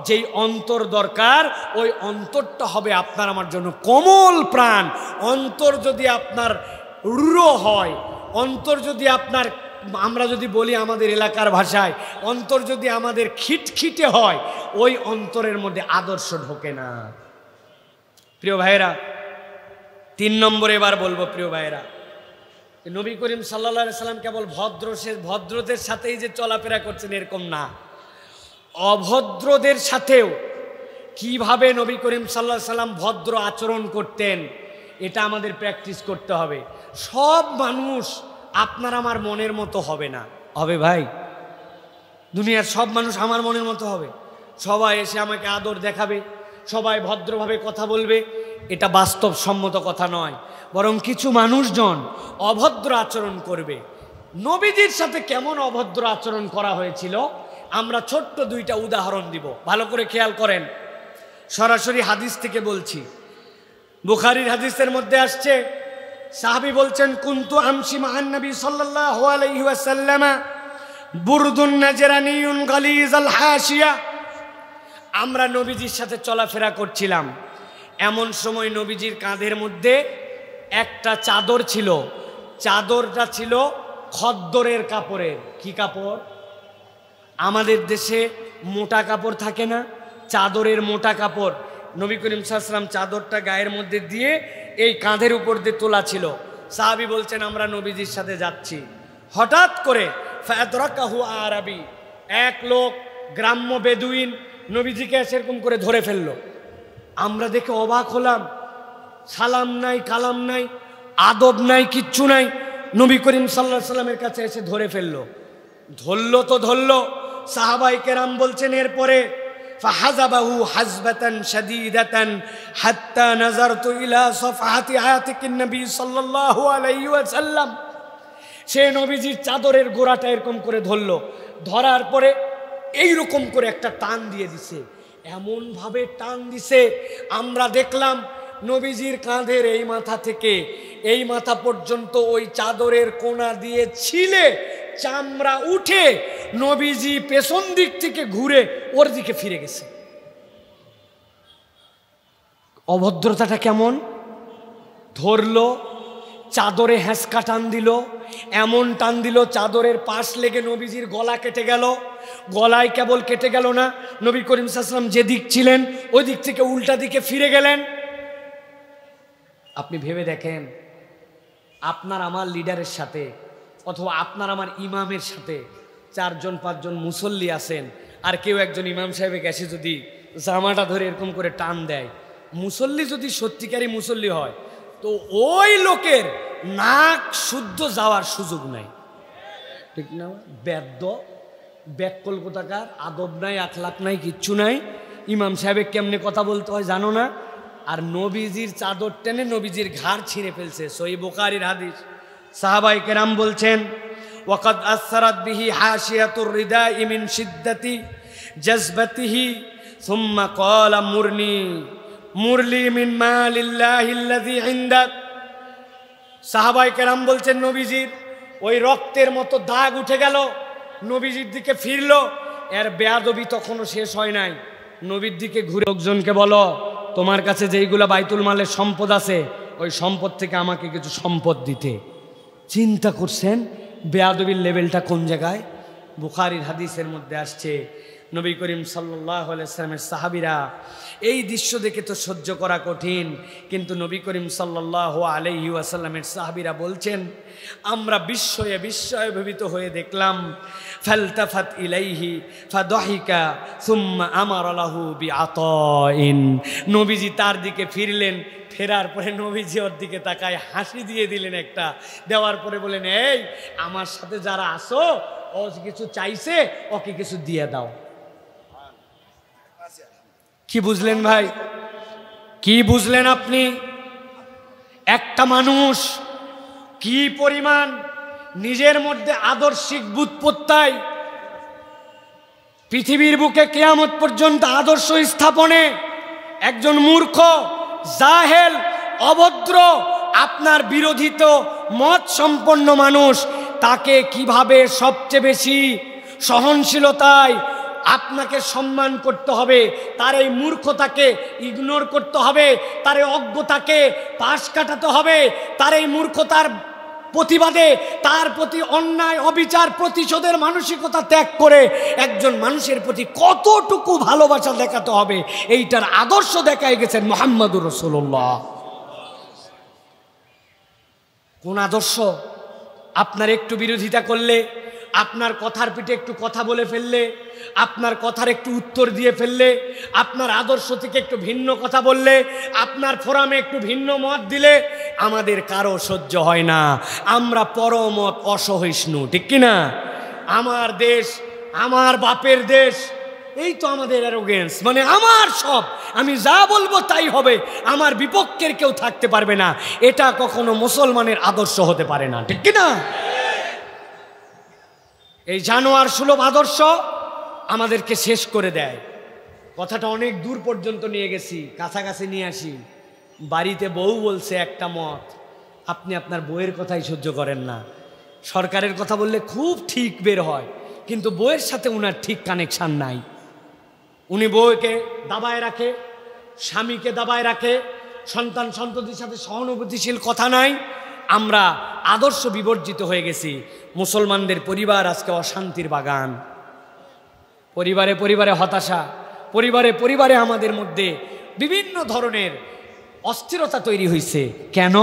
যেই অন্তর দরকার, ওই অন্তরটা হবে আপনার আমার জন্য কোমল প্রাণ। অন্তর যদি আপনার রূঢ় হয়, অন্তর যদি আপনার, আমরা যদি বলি আমাদের এলাকার ভাষায়, অন্তর যদি আমাদের খিটখিটে হয়, ওই অন্তরের মধ্যে আদর্শ ঢোকে না। প্রিয় ভাইয়েরা, 3 নম্বরে এবার বলবো, প্রিয় ভাইয়েরা, নবী করিম সাল্লাল্লাহু আলাইহি সাল্লাম কেবল ভদ্রদের সাথেই যে চলাফেরা করছেন এরকম না, অভদ্রদের সাথেও কিভাবে নবী করিম সাল্লাল্লাহু আলাইহি সাল্লাম ভদ্র আচরণ করতেন, এটা আমাদের প্র্যাকটিস করতে হবে। সব মানুষ আপনার আমার মনের মতো হবে না, হবে ভাই? দুনিয়ার সব মানুষ আমার মনের মতো হবে? সবাই এসে আমাকে আদর দেখাবে, সবাই ভদ্রভাবে কথা বলবে? এটা বাস্তবসম্মত কথা নয়। বরং কিছু মানুষজন অভদ্র আচরণ করবে। নবীজির সাথে কেমন অভদ্র আচরণ করা হয়েছিল আমরা ছোট্ট 2টা উদাহরণ দিব, ভালো করে খেয়াল করেন। সরাসরি হাদিস থেকে বলছি, বুখারীর হাদিসের মধ্যে আসছে, সাহাবী বলছেন কুনতু আমশি মা'আন নবী সাল্লাল্লাহু আলাইহি ওয়াসাল্লাম বুরদুন নাজরানিয়ুন গালিজাল হাশিয়া। আমরা নবীজির সাথে চলাফেরা করছিলাম, এমন সময় নবীজির কাঁধের মধ্যে একটা চাদর ছিল। চাদরটা ছিল খদ্দরের কাপড়ের। কি কাপড়? আমাদের দেশে মোটা কাপড় থাকে না, চাদরের মোটা কাপড়। নবী করিম সাল্লাল্লাহু আলাইহি ওয়াসাল্লাম চাদরটা গায়ের মধ্যে দিয়ে এই কাঁধের উপর দিয়ে তোলা ছিল। সাহাবী বলছেন আমরা নবীজির সাথে যাচ্ছি, হঠাৎ করে ফাদরাকাহু আরাবী, এক লোক গ্রাম্য বেদুইন নবীজিকে সেরকম করে ধরে ফেললো। আমরা দেখে অবাক হলাম, সালাম নাই, কালাম নাই, আদব নাই, কিচ্ছু নাই। নবী করিম সাল্লাল্লাহু আলাইহি ওয়াসাল্লামের কাছে এসে ধরে ফেললো। ধরলো তো ধরলো, সাহাবায়ে কেরাম বলছেন এরপরে ফাহাযাবাহু হাজবাতান শাদীদাতান হাত্তা নাযারতু ইলা সাফহাতি আয়াতিকিন নবী সাল্লাল্লাহু আলাইহি ওয়াসাল্লাম। সে নবীজির চাদরের গোড়াটা এরকম করে ধরলো, ধরার পরে এইরকম করে একটা টান দিয়ে দিছে, এমনভাবে টান দিছে আমরা দেখলাম নবীজির কাঁধের এই মাথা থেকে এই মাথা পর্যন্ত ওই চাদরের কোনা দিয়ে ছিলে চামড়া উঠে নবীজি পেছন দিক থেকে ঘুরে ওর দিকে ফিরে গেছে। অভদ্রতাটা কেমন? ধরলো, চাদরে হ্যাঁচকা টান দিল, এমন টান দিল চাদরের পাশ লেগে নবীজির গলা কেটে গেল। গলায় কেবল কেটে গেল না, নবী করিম সাল্লাল্লাহু আলাইহি ওয়াসাল্লাম যে দিক ছিলেন ওই দিক থেকে উল্টা দিকে ফিরে গেলেন। আপনি ভেবে দেখেন, আপনার আমার লিডারের সাথে অথবা আপনার আমার ইমামের সাথে 4-5 জন মুসল্লি আছেন, আর কেউ একজন ইমাম সাহেবের কাছে যদি জামাটা ধরে এরকম করে টান দেয়, মুসল্লি যদি সত্যিকারই মুসল্লি হয় তো ওই লোকের নাক শুদ্ধ যাওয়ার সুযোগ নাই, ঠিক না? বেদ্য ব্যাককল কোথাকার, আদব নাই, আখলাক নাই, কিচ্ছু নাই। ইমাম সাহেবের কেমনে কথা বলতে হয় জানো না? আর নবীজির চাদর টেনে নবীজির ঘাড় ছিঁড়ে ফেলছে। সহিহ বুখারীর হাদিস। সাহাবায়ে কেরাম বলছেন, ওয়াকাদ আসরাত বিহি হাশিয়াতুর রিদাই মিন শিদ্দাতি জাযবাতিহি সুম্মা ক্বালা মুরলি মিন মালিল্লাহিল্লাযী ইনদাক। সাহাবায়ে কেরাম বলছেন, নবীজির ওই রক্তের মতো দাগ উঠে গেল, নবীজির দিকে ফিরলো। এর বেয়াদবি তখনও শেষ হয় নাই। নবীর দিকে ঘুরে লোকজনকে বলো, তোমার কাছে যেইগুলা বাইতুল মালের সম্পদ আছে ওই সম্পদ থেকে আমাকে কিছু সম্পদ দিতে। চিন্তা করছেন বেয়াদবির লেভেলটা কোন জায়গায়? বুখারীর হাদিসের মধ্যে আসছে, নবী করিম সাল্লাল্লাহু আলাইহি ওয়াসাল্লামের সাহাবীরা এই দৃশ্য দেখে তো সহ্য করা কঠিন, কিন্তু নবী করিম সাল্লাল্লাহু আলাইহি ওয়াসাল্লামের সাহাবীরা বলছেন, আমরা বিস্ময়ে ভীত হয়ে দেখলাম। ফালতাফাত ইলাইহি ফাদাহিকা সুম্মা আমারা লাহু বিআতাইন। নবীজি তার দিকে ফিরলেন, ফেরার পরে নবীজি ওর দিকে তাকায় হাসি দিয়ে দিলেন একটা, দেওয়ার পরে বলেন, এই আমার সাথে যারা আসো ও কিছু চাইছে, ওকে কিছু দিয়ে দাও। কি বুঝলেন ভাই? কি বুঝলেন আপনি? একটা মানুষ কি পরিমাণ নিজের মধ্যে আদর্শিক বুৎপত্তায় পৃথিবীর বুকে কিয়ামত পর্যন্ত আদর্শ স্থাপনে একজন মূর্খ, জাহেল, অভদ্র, আপনার বিরোধিত মত সম্পন্ন মানুষ, তাকে কিভাবে সবচেয়ে বেশি সহনশীলতায় আপনাকে সম্মান করতে হবে, তার এই মূর্খতাকে ইগনোর করতে হবে, তার এই অজ্ঞতাকে পাশ কাটাতে হবে, তার এই মূর্খতার প্রতিবাদে তার প্রতি অন্যায় অবিচার প্রতিশোধের মানসিকতা ত্যাগ করে একজন মানুষের প্রতি কতটুকু ভালোবাসা দেখাতে হবে, এইটার আদর্শ দেখায় গেছেন মুহাম্মদুর রাসূলুল্লাহ। কোন আদর্শ? আপনার একটু বিরোধিতা করলে, আপনার কথার পিঠে একটু কথা বলে ফেললে, আপনার কথার একটু উত্তর দিয়ে ফেললে, আপনার আদর্শ থেকে একটু ভিন্ন কথা বললে, আপনার ফোরামে একটু ভিন্ন মত দিলে আমাদের কারো সহ্য হয় না। আমরা পরমত অসহিষ্ণু, ঠিক কিনা? আমার দেশ, আমার বাপের দেশ, এই তো আমাদের অ্যারোগেন্স, মানে আমার সব, আমি যা বলবো তাই হবে, আমার বিপক্ষের কেউ থাকতে পারবে না। এটা কখনো মুসলমানের আদর্শ হতে পারে না, ঠিক কিনা? এই জানোয়ার সুলভ আদর্শ আমাদেরকে শেষ করে দেয়। কথাটা অনেক দূর পর্যন্ত নিয়ে গেছি, কাছাকাছি নিয়ে আসি। বাড়িতে বউ বলছে একটা মত, আপনি আপনার বউয়ের কথাই সহ্য করেন না। সরকারের কথা বললে খুব ঠিক বের হয়, কিন্তু বউয়ের সাথে উনার ঠিক কানেকশান নাই। উনি বউকে দাবায় রাখে, স্বামীকে দাবায় রাখে, সন্তান সন্ততির সাথে সহানুভূতিশীল কথা নাই। আমরা আদর্শ বিবর্জিত হয়ে গেছি। মুসলমানদের পরিবার আজকে অশান্তির বাগান, পরিবারে পরিবারে হতাশা, পরিবারে পরিবারে আমাদের মধ্যে বিভিন্ন ধরনের অস্থিরতা তৈরি হয়েছে। কেন?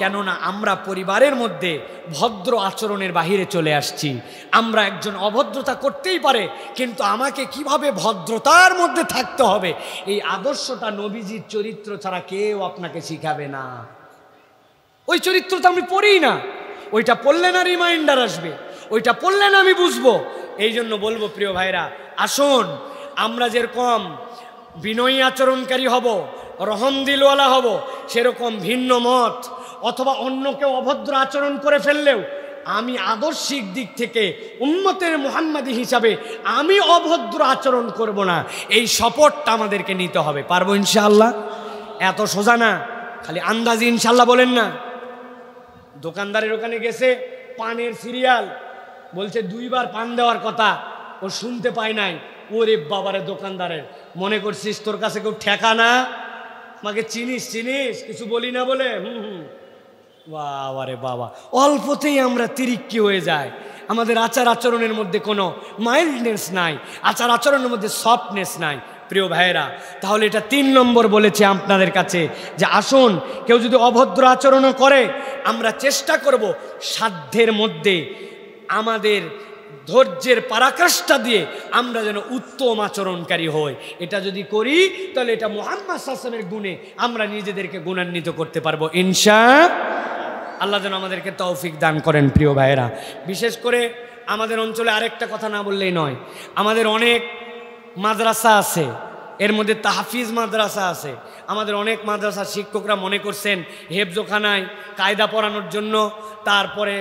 কেননা আমরা পরিবারের মধ্যে ভদ্র আচরণের বাহিরে চলে আসছি। আমরা একজন অভদ্রতা করতেই পারে, কিন্তু আমাকে কিভাবে ভদ্রতার মধ্যে থাকতে হবে, এই আদর্শটা নবীজির চরিত্র ছাড়া কেউ আপনাকে শিখাবে না। ওই চরিত্রটা আমি পড়ি না, ওইটা পড়লে না রিমাইন্ডার আসবে, ওইটা পড়লে না আমি বুঝবো। এই জন্য বলবো প্রিয় ভাইরা, আসুন আমরা যেরকম বিনয়ী আচরণকারী হব, রহম দিলওয়ালা হব, সেরকম ভিন্ন মত অথবা অন্য কেউ অভদ্র আচরণ করে ফেললেও আমি আদর্শিক দিক থেকে উম্মতের মুহাম্মাদি হিসাবে আমি অভদ্র আচরণ করব না, এই শপথটা আমাদেরকে নিতে হবে। পারবো ইনশাআল্লাহ? এত সোজা না, খালি আন্দাজি ইনশাআল্লাহ বলেন না। দোকানদারের ওখানে গেছে, পানের সিরিয়াল বলছে 2 বার পান দেওয়ার কথা, ও শুনতে পায় নাই। ওরে বাবারে দোকানদারের, মনে করছিস তোর কাছে কেউ ঠেকা না? আমাকে চিনিস চিনিস কিছু বলি না বলে বাবা রে বাবা, অল্পতেই আমরা তিরিক্কি হয়ে যায়। আমাদের আচার আচরণের মধ্যে কোনো মাইল্ডনেস নাই, আচার আচরণের মধ্যে সফটনেস নাই। প্রিয় ভাইয়েরা, তাহলে এটা 3 নম্বর বলেছে আপনাদের কাছে যে আসুন কেউ যদি অভদ্র আচরণও করে আমরা চেষ্টা করব সাধ্যের মধ্যে আমাদের ধৈর্যের পরাকাষ্ঠা দিয়ে আমরা যেন উত্তম আচরণকারী হই। এটা যদি করি তাহলে এটা মুহাম্মদ সাল্লাল্লাহু আলাইহি ওয়াসাল্লামের গুণে আমরা নিজেদেরকে গুণান্বিত করতে পারবো ইনশাআল্লাহ। যেন আমাদেরকে তৌফিক দান করেন। প্রিয় ভাইয়েরা, বিশেষ করে আমাদের অঞ্চলে আরেকটা কথা না বললেই নয়, আমাদের অনেক মাদ্রাসা আছে, এর মধ্যে তাহফিজ মাদ্রাসা আছে। আমাদের অনেক মাদ্রাসার শিক্ষকরা মনে করছেন হেফজোখানায় কায়দা পড়ানোর জন্য, তারপরে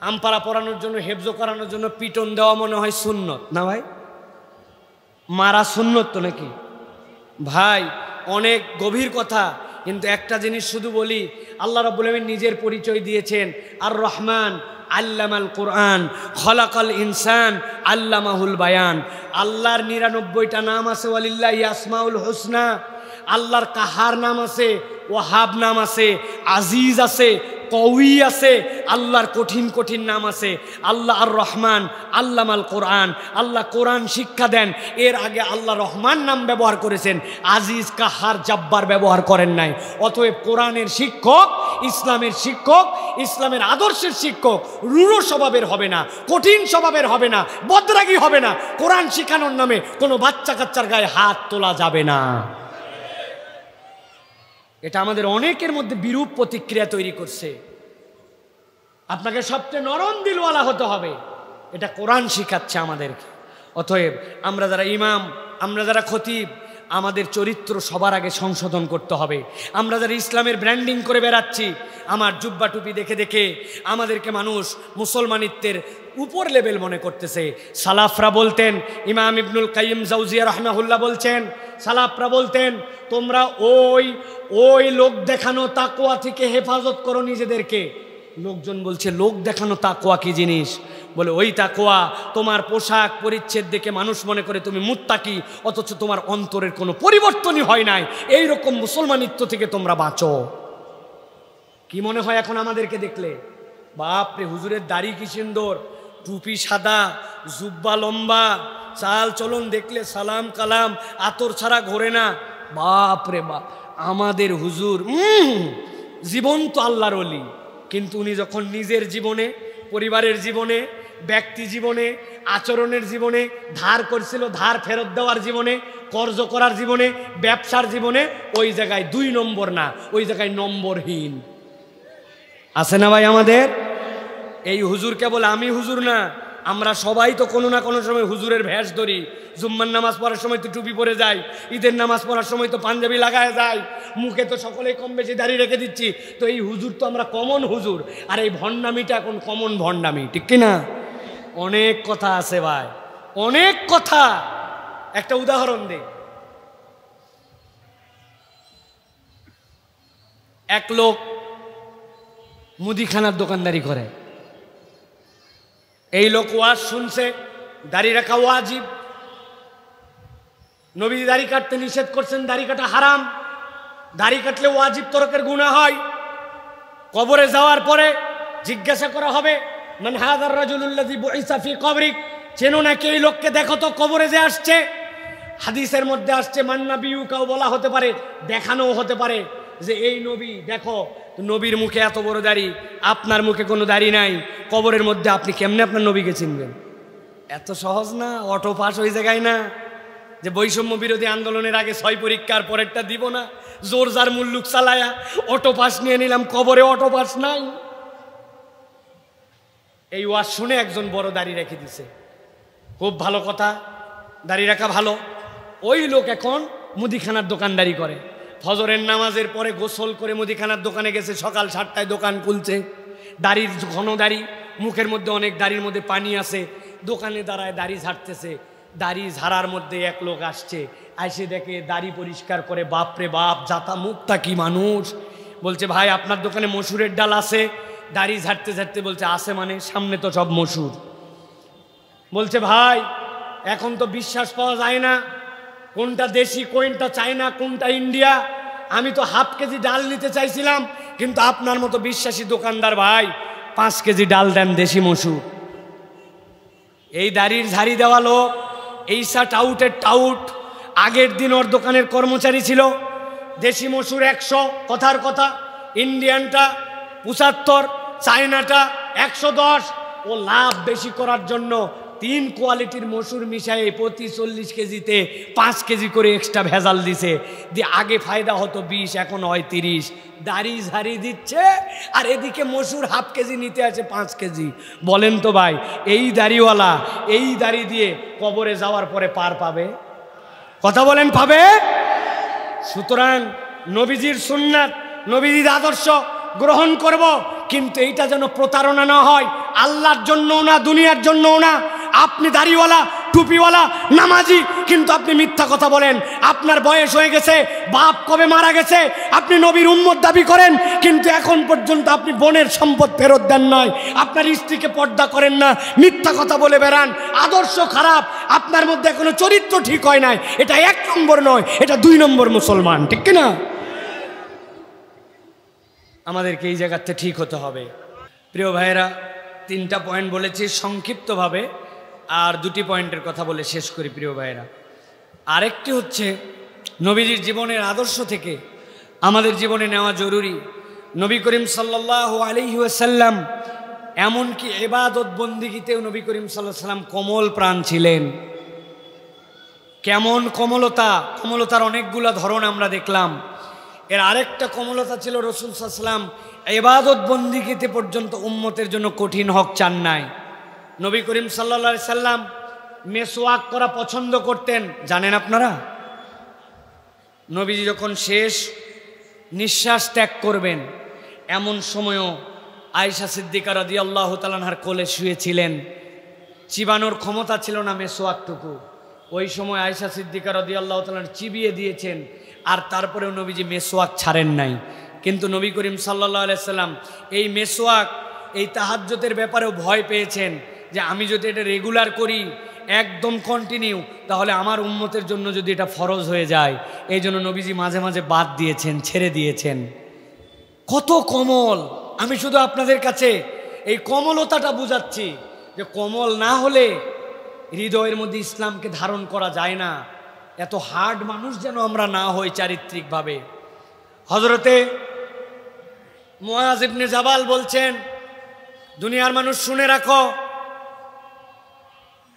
আমপারা পড়ানোর জন্য, হেফজো করানোর জন্য পিটন দেওয়া মনে হয় সুন্নত। না ভাই, মারা সুন্নত তো নাকি? ভাই অনেক গভীর কথা, কিন্তু একটা জিনিস শুধু বলি, আল্লাহ রাব্বুল আলামিন নিজের পরিচয় দিয়েছেন আর রহমান আল্লামাল কোরআন খলাকাল ইনসান আল্লামাহুল বায়ান। আল্লাহর 99টা নাম আছে, ওয়ালিল্লাহি আসমাউল হুসনা। আল্লাহর কাহার নাম আছে, ওয়াহাব নাম আছে, আজিজ আছে, কওয়ি আছে, আল্লাহর কঠিন কঠিন নাম আছে। আল্লাহ আর রহমান আল্লামাল কোরআন, আল্লাহ কোরআন শিক্ষা দেন। এর আগে আল্লাহ রহমান নাম ব্যবহার করেছেন, আজিজ কাহার জাব্বার ব্যবহার করেন নাই। অতএব কোরআনের শিক্ষক, ইসলামের শিক্ষক, ইসলামের আদর্শের শিক্ষক রূঢ় স্বভাবের হবে না, কঠিন স্বভাবের হবে না, বদরাগী হবে না। কোরআন শিখানোর নামে কোনো বাচ্চা কাচ্চার গায়ে হাত তোলা যাবে না। এটা আমাদের অনেকের মধ্যে বিরূপ প্রতিক্রিয়া তৈরি করছে। আপনাকে সবচেয়ে নরম দিলওয়ালা হতে হবে, এটা কোরআন শিখাচ্ছে আমাদেরকে। অতএব আমরা যারা ইমাম, আমরা যারা খতিব, আমাদের চরিত্র সবার আগে সংশোধন করতে হবে। আমরা যারা ইসলামের ব্র্যান্ডিং করে বেড়াচ্ছি, আমার জুব্বা টুপি দেখে দেখে আমাদেরকে মানুষ মুসলমানিত্বের উপর লেভেল মনে করতেছে। সালাফরা বলতেন, ইমাম ইবনুল কাইয়িম জাওজিয়া রাহমাহুল্লাহ বলছেন, সালাফরা বলতেন তোমরা ওই লোক দেখানো তাকওয়া থেকে হেফাজত করো নিজেদেরকে। লোকজন বলছে লোক দেখানো তাকওয়া কি জিনিস? বলে ওই তাকওয়া তোমার পোশাক পরিচ্ছদ দেখে মানুষ মনে করে তুমি মুত্তাকি, অথচ তোমার অন্তরের কোনো পরিবর্তনই হয় নাই। এইরকম মুসলমানিত্ব থেকে তোমরা বাঁচো। কি মনে হয় এখন আমাদেরকে দেখলে? বাপরে, হুজুরের দাড়ি কি সুন্দর, টুপি সাদা, জুব্বা লম্বা, চাল চলন দেখলে সালাম কালাম, আতর ছাড়া ঘোরে না। বাপরে বাপ, আমাদের হুজুর জীবন্ত আল্লাহর ওলি। কিন্তু উনি যখন নিজের জীবনে, পরিবারের জীবনে, ব্যক্তি জীবনে, আচরণের জীবনে, ধার করছিল ধার ফেরত দেওয়ার জীবনে, কর্জ করার জীবনে, ব্যবসার জীবনে, ওই জায়গায় 2 নম্বর না, ওই জায়গায় নম্বরহীন আছে না ভাই? আমাদের এই হুজুর কেবল আমি হুজুর না, আমরা সবাই তো কোনো না কোনো সময় হুজুরের ভেষ ধরি। জুম্মার নামাজ পড়ার সময় তো টুপি পরে যাই, ঈদের নামাজ পড়ার সময় তো পাঞ্জাবি লাগায় যায়, মুখে তো সকলেই কম বেশি দাড়ি রেখে দিচ্ছি। তো এই হুজুর তো আমরা কমন হুজুর, আর এই ভণ্ডামিটা এখন কমন ভণ্ডামি, ঠিক কিনা? অনেক কথা আছে ভাই, অনেক কথা। একটা উদাহরণ দে। এক লোক মুদিখানার দোকানদারি করে। এই লোক ওয়াজ শুনছে, দাড়ি রাখা ওয়াজিব, নবী দাড়ি কাটতে নিষেধ করছেন, দাড়ি কাটা হারাম, দাড়ি কাটলে ওয়াজিব তরকের গুনাহ হয়। কবরে যাওয়ার পরে জিজ্ঞাসা করা হবে, মান হাযার রাজুলুল্লাযী বুইসা ফি কবরিক, চেনো নাকি এই লোককে? দেখো তো কবরে যে আসছে। হাদিসের মধ্যে আসছে মান নাবিয়ুকাও বলা হতে পারে, দেখানোও হতে পারে যে এই নবী। দেখো নবীর মুখে এত বড় দাড়ি, আপনার মুখে কোনো দাড়ি নাই, কবরের মধ্যে আপনি কেমনে আপনার নবীকে চিনবেন? এত সহজ না, অটো পাস হয়ে জায়গায় না যে বৈষম্য বিরোধী আন্দোলনের আগে 6 পরীক্ষার পরেরটা দিব না, জোর যার মুল্লুক চালায়া অটো পাস নিয়ে নিলাম, কবরে অটো পাস নাই। এই ওয়াজ শুনে একজন বড় দাড়ি রেখে দিছে, খুব ভালো কথা, দাড়ি রাখা ভালো। ওই লোক এখন মুদিখানার দোকানদারি করে। ফজরের নামাজের পরে গোসল করে মুদিখানার দোকানে গেছে, সকাল 7টায় দোকান খুলছে। দাড়ির ঘন দাড়ি, মুখের মধ্যে অনেক দাড়ির মধ্যে পানি আছে, দোকানে দাঁড়ায় দাড়ি ঝাড়তেছে। দাড়ি ঝাড়ার মধ্যে এক লোক আসছে, এসে দেখে দাড়ি পরিষ্কার করে, বাপরে বাপ, জাতা মুখটা কি মানুষ। বলছে ভাই আপনার দোকানে মসুরের ডাল আছে? দাড়ি ঝাড়তে ঝাড়তে বলছে আছে মানে, সামনে তো সব মসুর। বলছে ভাই এখন তো বিশ্বাস পাওয়া যায় না, কোনটা দেশি, কোনটা চায়না, কোনটা ইন্ডিয়া। আমি তো হাফ কেজি ডাল নিতে চাইছিলাম, কিন্তু আপনার মতো বিশ্বাসী দোকানদার ভাই 5 কেজি ডাল দেন দেশি মসুর। এই দাড়ির ঝাড়ি দেওয়া লোক, এইসা টাউটের টাউট, আগের দিন ওর দোকানের কর্মচারী ছিল। দেশি মসুর 100, কথার কথা, ইন্ডিয়ানটা 75, চায়নাটা 110। ও লাভ বেশি করার জন্য 3 কোয়ালিটির মসুর মিশাই প্রতি 40 কেজিতে 5 কেজি করে এক্সট্রা ভেজাল দিছে। দিয়ে আগে ফায়দা হতো 20, এখন হয় 30। দাড়ি ঝাড়ি দিচ্ছে আর এদিকে মসুর হাফ কেজি নিতে আছে 5 কেজি। বলেন তো ভাই, এই দাড়িওয়ালা এই দাড়ি দিয়ে কবরে যাওয়ার পরে পার পাবে? কথা বলেন, পাবে? সুতরাং নবীজির সুন্নাত, নবীজির আদর্শ গ্রহণ করব, কিন্তু এইটা যেন প্রতারণা না হয়, আল্লাহর জন্যও না, দুনিয়ার জন্যও না। আপনি দাড়িওয়ালা, টুপিওয়ালা, নামাজি, কিন্তু আপনি মিথ্যা কথা বলেন। আপনার বয়স হয়ে গেছে, বাপ কবে মারা গেছে, আপনি নবীর উম্মত দাবি করেন, কিন্তু এখন পর্যন্ত আপনি বোনের সম্পদ ফেরত দেন নাই, আপনার স্ত্রীকে পর্দা করেন না, মিথ্যা কথা বলে বেড়ান, আদর্শ খারাপ, আপনার মধ্যে এখনো চরিত্র ঠিক হয় নাই। এটা 1 নম্বর নয়, এটা 2 নম্বর মুসলমান, ঠিক কিনা? আমাদেরকে এই জায়গাতে ঠিক হতে হবে। প্রিয় ভাইয়েরা, 3টা পয়েন্ট বলেছি সংক্ষিপ্তভাবে, আর 2টি পয়েন্টের কথা বলে শেষ করি। প্রিয় ভাইয়েরা, আরেকটি হচ্ছে নবীজির জীবনের আদর্শ থেকে আমাদের জীবনে নেওয়া জরুরি। নবী করিম সাল্লাল্লাহু আলাইহি ওয়াসাল্লাম এমনকি ইবাদত বন্দিগিতেও নবী করিম সাল্লাল্লাহু আলাইহি ওয়াসাল্লাম কোমল প্রাণ ছিলেন। কেমন কোমলতা? কোমলতার অনেকগুলা ধরন আমরা দেখলাম। এর আরেকটা কোমলতা ছিল, রাসূল সাল্লাল্লাহু আলাইহি ওয়াসাল্লাম ইবাদত বন্দিগিতে পর্যন্ত উম্মতের জন্য কঠিন হক চান নাই। নবী করিম সাল্লাল্লাহু আলাইহি সাল্লাম মেসওয়াক করা পছন্দ করতেন, জানেন আপনারা? নবীজি যখন শেষ নিঃশ্বাস ত্যাগ করবেন, এমন সময়ও আয়েশা সিদ্দিকা রাদিয়াল্লাহু তাআলা আনহার কোলে শুয়েছিলেন। চিবানোর ক্ষমতা ছিল না মেসওয়াকটুকু, ওই সময় আয়েশা সিদ্দিকা রাদিয়াল্লাহু তাআলা চিবিয়ে দিয়েছেন, আর তারপরেও নবীজি মেসওয়াক ছাড়েন নাই। কিন্তু নবী করিম সাল্লাল্লাহু আলাইহি সাল্লাম এই মেসওয়াক, এই তাহাজ্জুদের ব্যাপারেও ভয় পেয়েছেন যে আমি যদি এটা রেগুলার করি, একদম কন্টিনিউ, তাহলে আমার উম্মতের জন্য যদি এটা ফরজ হয়ে যায়। এই জন্য নবীজি মাঝে মাঝে বাদ দিয়েছেন, ছেড়ে দিয়েছেন। কত কোমল! আমি শুধু আপনাদের কাছে এই কোমলতাটা বুঝাচ্ছি যে কোমল না হলে হৃদয়ের মধ্যে ইসলামকে ধারণ করা যায় না। এত হার্ড মানুষ যেন আমরা না হই চারিত্রিকভাবে। হযরতে মুআয ইবনে জাবাল বলছেন, দুনিয়ার মানুষ শুনে রাখো,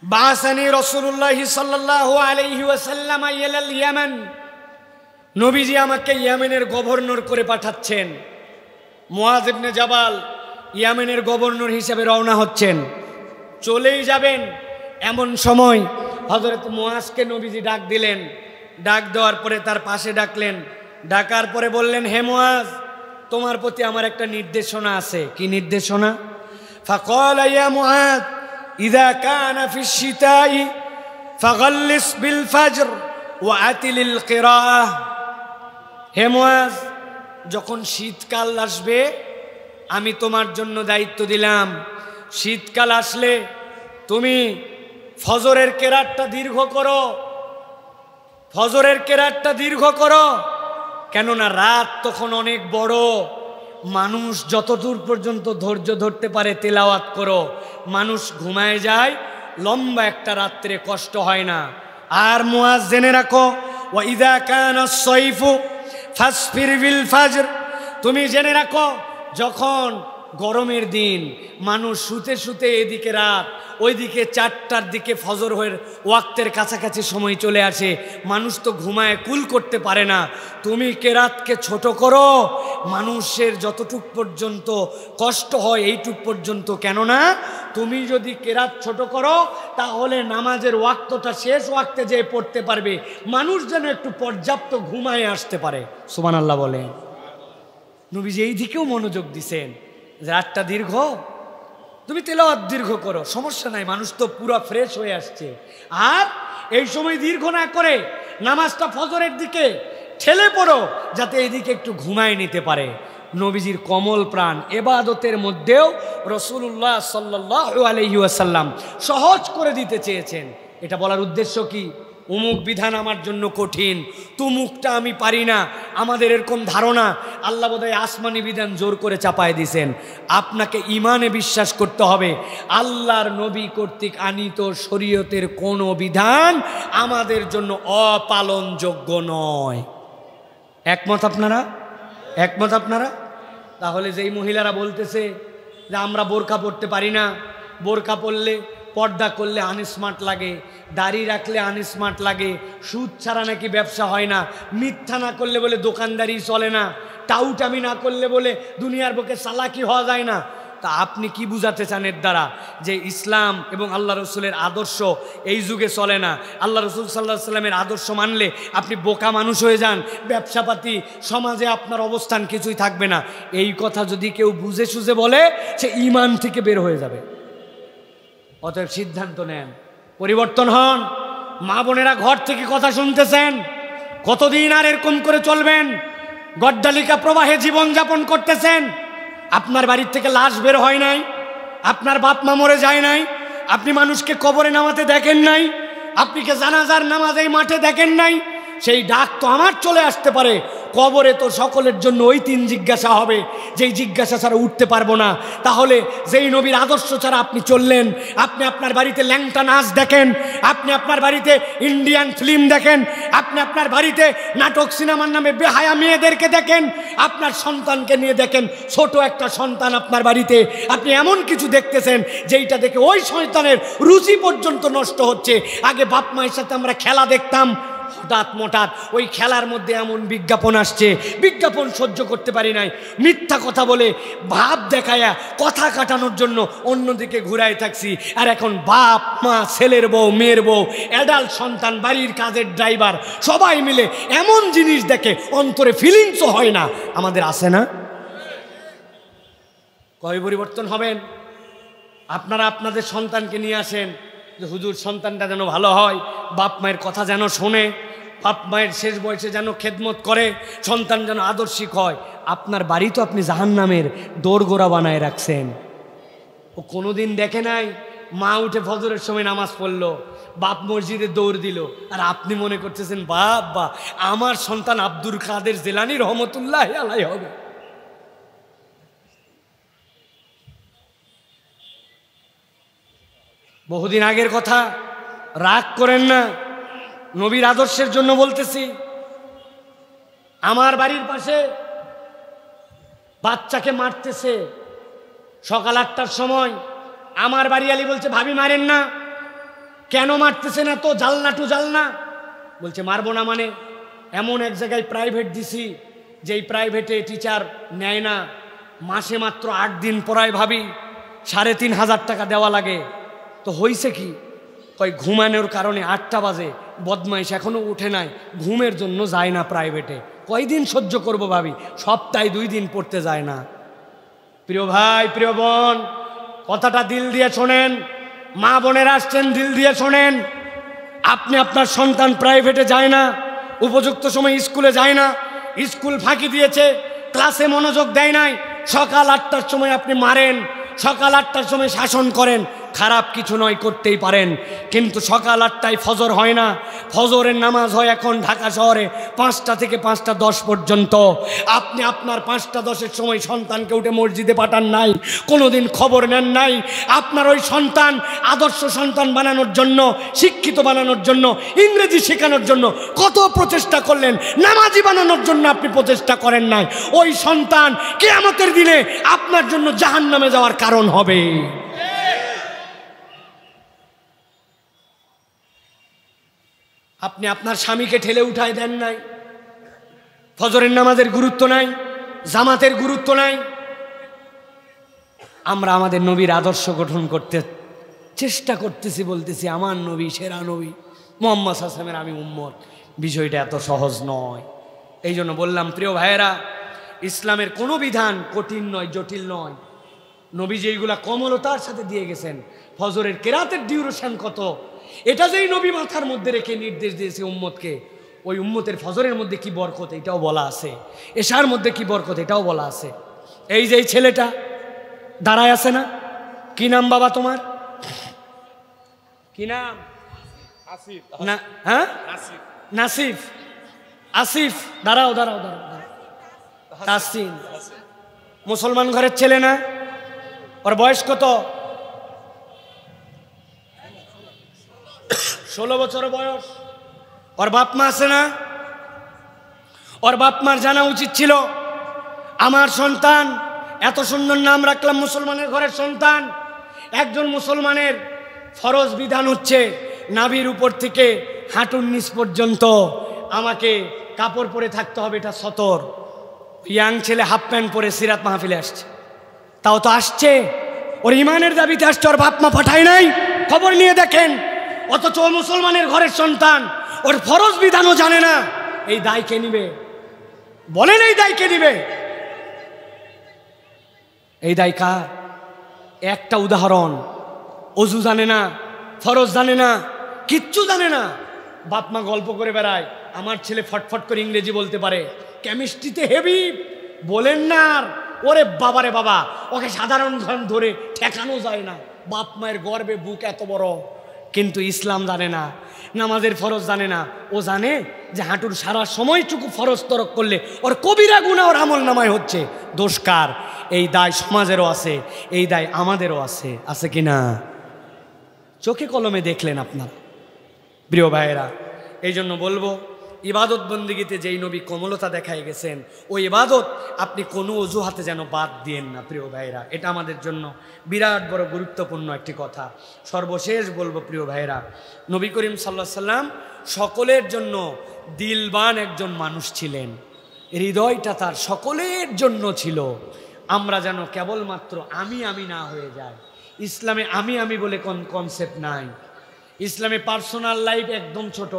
বাসানি রাসূলুল্লাহ সাল্লাল্লাহু আলাইহি ওয়াসাল্লাম ইলাল ইয়ামান, নবীজি আমাকে ইয়েমেনের গভর্নর করে পাঠাচ্ছেন। মুআয ইবনে জাবাল ইয়েমেনের গভর্নর হিসেবে রওনা হচ্ছেন, চলেই যাবেন। এমন সময় হযরত মুআযকে নবীজি ডাক দিলেন। ডাক দেওয়ার পরে তার পাশে ডাকলেন, ডাকার পরে বললেন, হে মুআয, তোমার প্রতি আমার একটা নির্দেশনা আছে। কি নির্দেশনা? ফাকালা ইয়া মুআয ইযা কানা ফিশ শিতাই ফাগাল্লিস বিল ফাজর ওয়া আতিলিল কিরাআহ। হে মুআয, যখন শীতকাল আসবে আমি তোমার জন্য দায়িত্ব দিলাম, শীতকাল আসলে তুমি ফজরের কেরাতটা দীর্ঘ করো, ফজরের কেরাতটা দীর্ঘ করো। কেননা রাত তখন অনেক বড়, মানুষ যতদূর পর্যন্ত ধৈর্য ধরতে পারে তেলাওয়াত করো। মানুষ ঘুমায় যায়, লম্বা একটা রাত্রে কষ্ট হয় না। আর মুআয জেনে রাখো, ওয়া ইযা কানা আস-সাইফু ফাসফির বিল ফাজর, তুমি জেনে রাখো যখন গরমের দিন মানুষ শুতে শুতে এদিকে রাত, ওইদিকে 4টার দিকে ফজর হয়ে ওয়াক্তের কাছাকাছি সময় চলে আসে, মানুষ তো ঘুমায়, কুল করতে পারে না। তুমি কেরাতকে ছোট করো, মানুষের যতটুক পর্যন্ত কষ্ট হয় এইটুক পর্যন্ত। কেননা তুমি যদি কেরাত ছোট করো তাহলে নামাজের ওয়াক্তটা শেষ ওয়াক্তে যেয়ে পড়তে পারবে, মানুষ যেন একটু পর্যাপ্ত ঘুমায় আসতে পারে। সুবহানাল্লাহ বলে। নবীজি এই দিকেও মনোযোগ দিছেন, রাতটা দীর্ঘ, তুমি তেলাওয়াত দীর্ঘ করো, সমস্যা নাই, মানুষ তো পুরো ফ্রেশ হয়ে আসছে। আর এই সময় দীর্ঘ না করে নামাজটা ফজরের দিকে ঠেলে পড়ো, যাতে এদিকে একটু ঘুমায় নিতে পারে। নবীজির কমল প্রাণ, ইবাদতের মধ্যেও রাসূলুল্লাহ সাল্লাল্লাহু আলাইহি ওয়াসাল্লাম সহজ করে দিতে চেয়েছেন। এটা বলার উদ্দেশ্য কি? অমুক বিধান আমার জন্য কঠিন, তুমুকটা আমি পারি না। আমাদের এরকম ধারণা আল্লাহ বোধহয় আসমানি বিধান জোর করে চাপায় দিয়েছেন। আপনাকে ইমানে বিশ্বাস করতে হবে আল্লাহর নবী কর্তৃক আনিত শরীয়তের কোনো বিধান আমাদের জন্য অপালনযোগ্য নয়। একমত আপনারা? একমত আপনারা? তাহলে যেই মহিলারা বলতেছে যে আমরা বোরকা পরতে পারি না, বোরকা পরলে পর্দা করলে আনস্মার্ট লাগে, দাড়ি রাখলে আনস্মার্ট লাগে, সুদ ছাড়া নাকি ব্যবসা হয় না, মিথ্যা না করলে বলে দোকানদারি চলে না, টাউটামি না করলে বলে দুনিয়ার বুকে চালাকি হওয়া যায় না, তা আপনি কি বুঝাতে চান এর দ্বারা? যে ইসলাম এবং আল্লাহ রসুলের আদর্শ এই যুগে চলে না। আল্লাহ রসুল সাল্লাল্লাহু আলাইহি সাল্লামের আদর্শ মানলে আপনি বোকা মানুষ হয়ে যান, ব্যবসাপাতি সমাজে আপনার অবস্থান কিছুই থাকবে না। এই কথা যদি কেউ বুঝে সুঝে বলে সে ঈমান থেকে বের হয়ে যাবে। অতএব সিদ্ধান্ত নেন, পরিবর্তন হন। মা বোনেরা ঘর থেকে কথা শুনতেছেন, কতদিন আর এরকম করে চলবেন? গড্ডালিকা প্রবাহে জীবনযাপন করতেছেন। আপনার বাড়ির থেকে লাশ বের হয় নাই, আপনার বাপ মা মরে যায় নাই, আপনি মানুষকে কবরে নামাতে দেখেন নাই, আপনি কে জানাজার নামাজ এই মাঠে দেখেন নাই। সেই ডাক তো আমার চলে আসতে পারে, কবরে তো সকলের জন্য ওই 3 জিজ্ঞাসা হবে, যেই জিজ্ঞাসা ছাড়া উঠতে পারবো না। তাহলে যেই নবীর আদর্শ ছাড়া আপনি চললেন, আপনি আপনার বাড়িতে ল্যাংটা নাচ দেখেন, আপনি আপনার বাড়িতে ইন্ডিয়ান ফিল্ম দেখেন, আপনি আপনার বাড়িতে নাটক সিনেমার নামে বেহায়া মেয়েদেরকে দেখেন, আপনার সন্তানকে নিয়ে দেখেন, ছোট একটা সন্তান আপনার বাড়িতে, আপনি এমন কিছু দেখতেছেন যেইটা দেখে ওই সন্তানের রুচি পর্যন্ত নষ্ট হচ্ছে। আগে বাপ মায়ের সাথে আমরা খেলা দেখতাম, হঠাৎ মঠাৎ ওই খেলার মধ্যে এমন বিজ্ঞাপন আসছে, বিজ্ঞাপন সহ্য করতে পারি নাই, মিথ্যা কথা বলে ভাব দেখায়া কথা কাটানোর জন্য অন্যদিকে ঘুরায় থাকছি। আর এখন বাপ মা, ছেলের বউ, মেয়ের বউ, অ্যাডাল্ট সন্তান, বাড়ির কাজের ড্রাইভার সবাই মিলে এমন জিনিস দেখে অন্তরে ফিলিংসও হয় না। আমাদের আছে না? কবে পরিবর্তন হবেন? আপনারা আপনাদের সন্তানকে নিয়ে আসেন যে হুজুর সন্তানটা যেন ভালো হয়, বাপ মায়ের কথা যেন শোনে, বাপ মায়ের শেষ বয়সে যেন খেদমত করে, সন্তান যেন আদর্শিক হয়। আপনার বাড়ি তো আপনি জাহান্নামের দোরগোড়া বানায় রাখছেন। ও কোনোদিন দেখে নাই মা উঠে ফজরের সময় নামাজ পড়লো, বাপ মসজিদে দৌড় দিল, আর আপনি মনে করতেছেন বাবা আমার সন্তান আব্দুল কাদের জিলানী রহমতুল্লাহ আলাইহি হবে। বহুদিন আগের কথা, রাগ করেন না, নবীর আদর্শের জন্য বলতেছি। আমার বাড়ির পাশে বাচ্চাকে মারতেছে সকাল 8টার সময়। আমার বাড়িওয়ালি বলছে ভাবি মারেন না। কেন মারতেছে না? তো জালনা টু জালনা। বলছে মারবো না মানে? এমন এক জায়গায় প্রাইভেট দিছি যেই প্রাইভেটে টিচার নেয় না, মাসে মাত্র 8 দিন পড়ায় ভাবি, 3500 টাকা দেওয়া লাগে। তো হইছে কি? কয় ঘুমানোর কারণে 8টা বাজে, বদমাইশ এখনো উঠে নাই, ঘুমের জন্য যায় না প্রাইভেটে। কয়দিন সহ্য করব ভাবি? সপ্তাহে 2 দিন পড়তে যায় না। প্রিয় ভাই, প্রিয় বোন, কথাটা দিল দিয়ে শোনেন। মা বোনেরা আসছেন, দিল দিয়ে শোনেন। আপনি আপনার সন্তান প্রাইভেটে যায় না, উপযুক্ত সময় স্কুলে যায় না, স্কুল ফাঁকি দিয়েছে, ক্লাসে মনোযোগ দেয় নাই, সকাল 8টার সময় আপনি মারেন, সকাল 8টার সময় শাসন করেন, খারাপ কিছু নয়, করতেই পারেন। কিন্তু সকাল 8টায় ফজর হয় না। ফজরের নামাজ হয় এখন ঢাকা শহরে 5টা থেকে 5টা 10 পর্যন্ত। আপনি আপনার 5টা 10-এর সময় সন্তানকে উঠে মসজিদে পাঠান নাই, কোনোদিন খবর নেন নাই। আপনার ওই সন্তান আদর্শ সন্তান বানানোর জন্য, শিক্ষিত বানানোর জন্য, ইংরেজি শেখানোর জন্য কত প্রচেষ্টা করলেন, নামাজি বানানোর জন্য আপনি প্রচেষ্টা করেন নাই। ওই সন্তান কিয়ামতের দিনে আপনার জন্য জাহান্নামে যাওয়ার কারণ হবে। আপনি আপনার স্বামীকে ঠেলে উঠায় দেন নাই, ফজরের নামাজের গুরুত্ব নাই, জামাতের গুরুত্ব নাই। আমরা আমাদের নবীর আদর্শ গঠন করতে চেষ্টা করতেছি, বলতেছি আমার নবী সেরা নবী, মুহাম্মদ সাল্লাল্লাহু আলাইহি ওয়াসাল্লামের আমি উম্মত। বিষয়টা এত সহজ নয়। এই জন্য বললাম প্রিয় ভাইয়েরা, ইসলামের কোনো বিধান কঠিন নয়, জটিল নয়। নবী যেইগুলা কমলতার সাথে দিয়ে গেছেন, ফজরের কেরাতের ডিউরেশন কত, এটা যেই নবী মাথার মধ্যে রেখে নির্দেশ দিয়েছে উম্মতকে, ওই উম্মতের ফজরের মধ্যে কি বরকত এটাও বলা আছে, এশার মধ্যে কি বরকত এটাও বলা আছে। এই যে ছেলেটা দাঁড়ায় আছে না, কি নাম বাবা তোমার? কি নাম? না, হ্যাঁ নাসিফ, আসিফ, দাঁড়াও দাঁড়াও দাঁড়াও, তাসিন মুসলমান ঘরের ছেলে না? ওর বয়স কত? 16 বছর বয়স। ওর বাপ মা আছে না? ওর বাপ মার জানা উচিত ছিল আমার সন্তান, এত সুন্দর নাম রাখলাম মুসলমানের ঘরের সন্তান। একজন মুসলমানের ফরজ বিধান হচ্ছে নাভির উপর থেকে হাঁটুর নিচ পর্যন্ত আমাকে কাপড় পরে থাকতে হবে, এটা সতর। ইয়াং ছেলে হাফ প্যান্ট পরে সিরাত মাহফিলে আসছে, তাও তো আসছে, ওর ইমানের দাবিতে আসছে, ওর বাপ মা পাঠায় নাই। খবর নিয়ে দেখেন। অথচ ও মুসলমানের ঘরের সন্তান, ওর ফরজ বিধানও জানে না। এই দায় কে নিবে? বলেন, এই দায় কে নিবে? এই দায় কার? একটা উদাহরণ, অজু জানে না, ফরজ জানে না, কিচ্ছু জানে না। বাপ মা গল্প করে বেড়ায়, আমার ছেলে ফটফট করে ইংরেজি বলতে পারে, কেমিস্ট্রিতে হেভি, বলেন না। আর ওরে বাবারে বাবা, ওকে সাধারণ ঘন ধরে ঠেকানো যায় না। বাপ মায়ের গর্বে বুক এত বড়, কিন্তু ইসলাম জানে না, নামাজের ফরজ জানে না। ও জানে যে হাঁটুর সারা সময়টুকু ফরজ তরক করলে ওর কবিরা গুনাহ ওর আমল নামায় হচ্ছে। দোষ কার? এই দায় সমাজেরও আছে, এই দায় আমাদেরও আছে। আছে কি না? চোখে কলমে দেখলেন আপনারা প্রিয় ভাইয়েরা। এই জন্য বলবো, ইবাদত বন্দিগিতে যেই নবী কোমলতা দেখায় গেছেন, ওই ইবাদত আপনি কোনো অজুহাতে যেন বাদ দিয়েন না প্রিয় ভাইয়েরা। এটা আমাদের জন্য বিরাট বড় গুরুত্বপূর্ণ একটি কথা। সর্বশেষ বলবো প্রিয় ভাইয়েরা, নবী করিম সাল্লাল্লাহু আলাইহি সাল্লাম সকলের জন্য দিলবান একজন মানুষ ছিলেন। হৃদয়টা তার সকলের জন্য ছিল। আমরা যেন কেবলমাত্র আমি আমি না হয়ে যায়। ইসলামে আমি আমি বলে কোন কনসেপ্ট নাই। ইসলামে পার্সোনাল লাইফ একদম ছোট,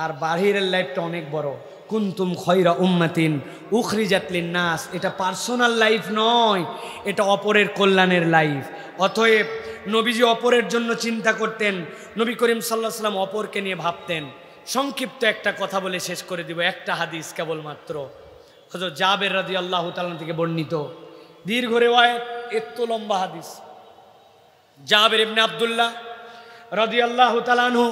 আর বাহিরের লাইফটা অনেক বড়। কুনতুম খয়রা উম্মাতিন উখরিজাত লিন্নাস, এটা পার্সোনাল লাইফ নয়, এটা অপরের কল্যাণের লাইফ। অতএব নবীজি অপরের জন্য চিন্তা করতেন। নবী করিম সাল্লাল্লাহু আলাইহি ওয়াসাল্লাম অপরকে নিয়ে ভাবতেন। সংক্ষিপ্ত একটা কথা বলে শেষ করে দিব, একটা হাদিস কেবলমাত্র, হযরত জাবের রাদিয়াল্লাহু তাআলা থেকে বর্ণিত, দীর্ঘ রিওয়ায়াত, এত লম্বা হাদিস। জাবের ইবনে আব্দুল্লাহ রাদিয়াল্লাহু তাআলা আনহু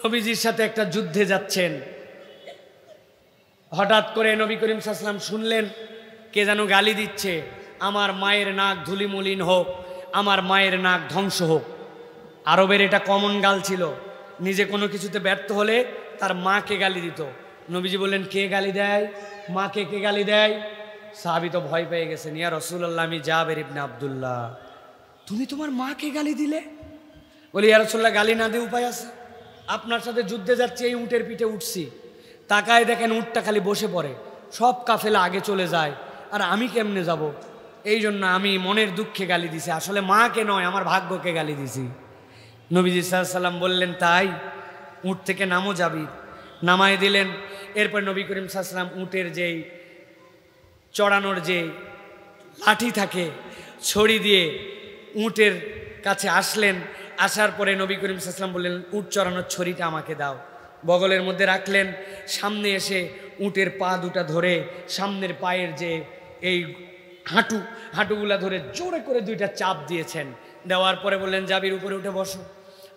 নবীজির সাথে একটা যুদ্ধে যাচ্ছেন। হঠাৎ করে নবী করিম সাল্লাল্লাহু আলাইহি ওয়াসাল্লাম শুনলেন কে যেন গালি দিচ্ছে, আমার মায়ের নাক ধুলিমলিন হোক, আমার মায়ের নাক ধ্বংস হোক। আরবের এটা কমন গাল ছিল, নিজে কোনো কিছুতে ব্যর্থ হলে তার মাকে গালি দিত। নবীজি বললেন, কে গালি দেয়? মাকে কে গালি দেয়? সাহাবী তো ভয় পেয়ে গেছেন, ইয়া রাসূলুল্লাহ, আমি জাবের ইবনে আব্দুল্লাহ, তুমি তোমার মাকে গালি দিলে? বলি, ইয়া রাসূলুল্লাহ, গালি না দিয়ে উপায় আছে? আপনার সাথে যুদ্ধে যাচ্ছি, এই উটের পিঠে উঠছি, তাকায় দেখেন উটটা খালি বসে পড়ে, সব কাফেলা আগে চলে যায়, আর আমি কেমনে যাব? এই জন্য আমি মনের দুঃখে গালি দিছি, আসলে মাকে নয়, আমার ভাগ্যকে গালি দিছি। নবীজি সাল্লাল্লাহু আলাইহি ওয়াসাল্লাম বললেন, তাই উট থেকে নামো যাবি, নামায় দিলেন। এরপর নবী করিম সাল্লাল্লাহু আলাইহি ওয়াসাল্লাম উটের যেই চড়ানোর যে লাঠি থাকে, ছড়ি দিয়ে উটের কাছে আসলেন। আসার পরে নবী করিম সাল্লাল্লাহু আলাইহি ওয়াসাল্লাম বললেন, উট চড়ানোর ছড়িটা আমাকে দাও। বগলের মধ্যে রাখলেন। সামনে এসে উটের পা দুটা ধরে সামনের পায়ের যে এই হাঁটুগুলা ধরে জোরে করে দুইটা চাপ দিয়েছেন। দেওয়ার পরে বললেন, জাবির উপরে উঠে বসো।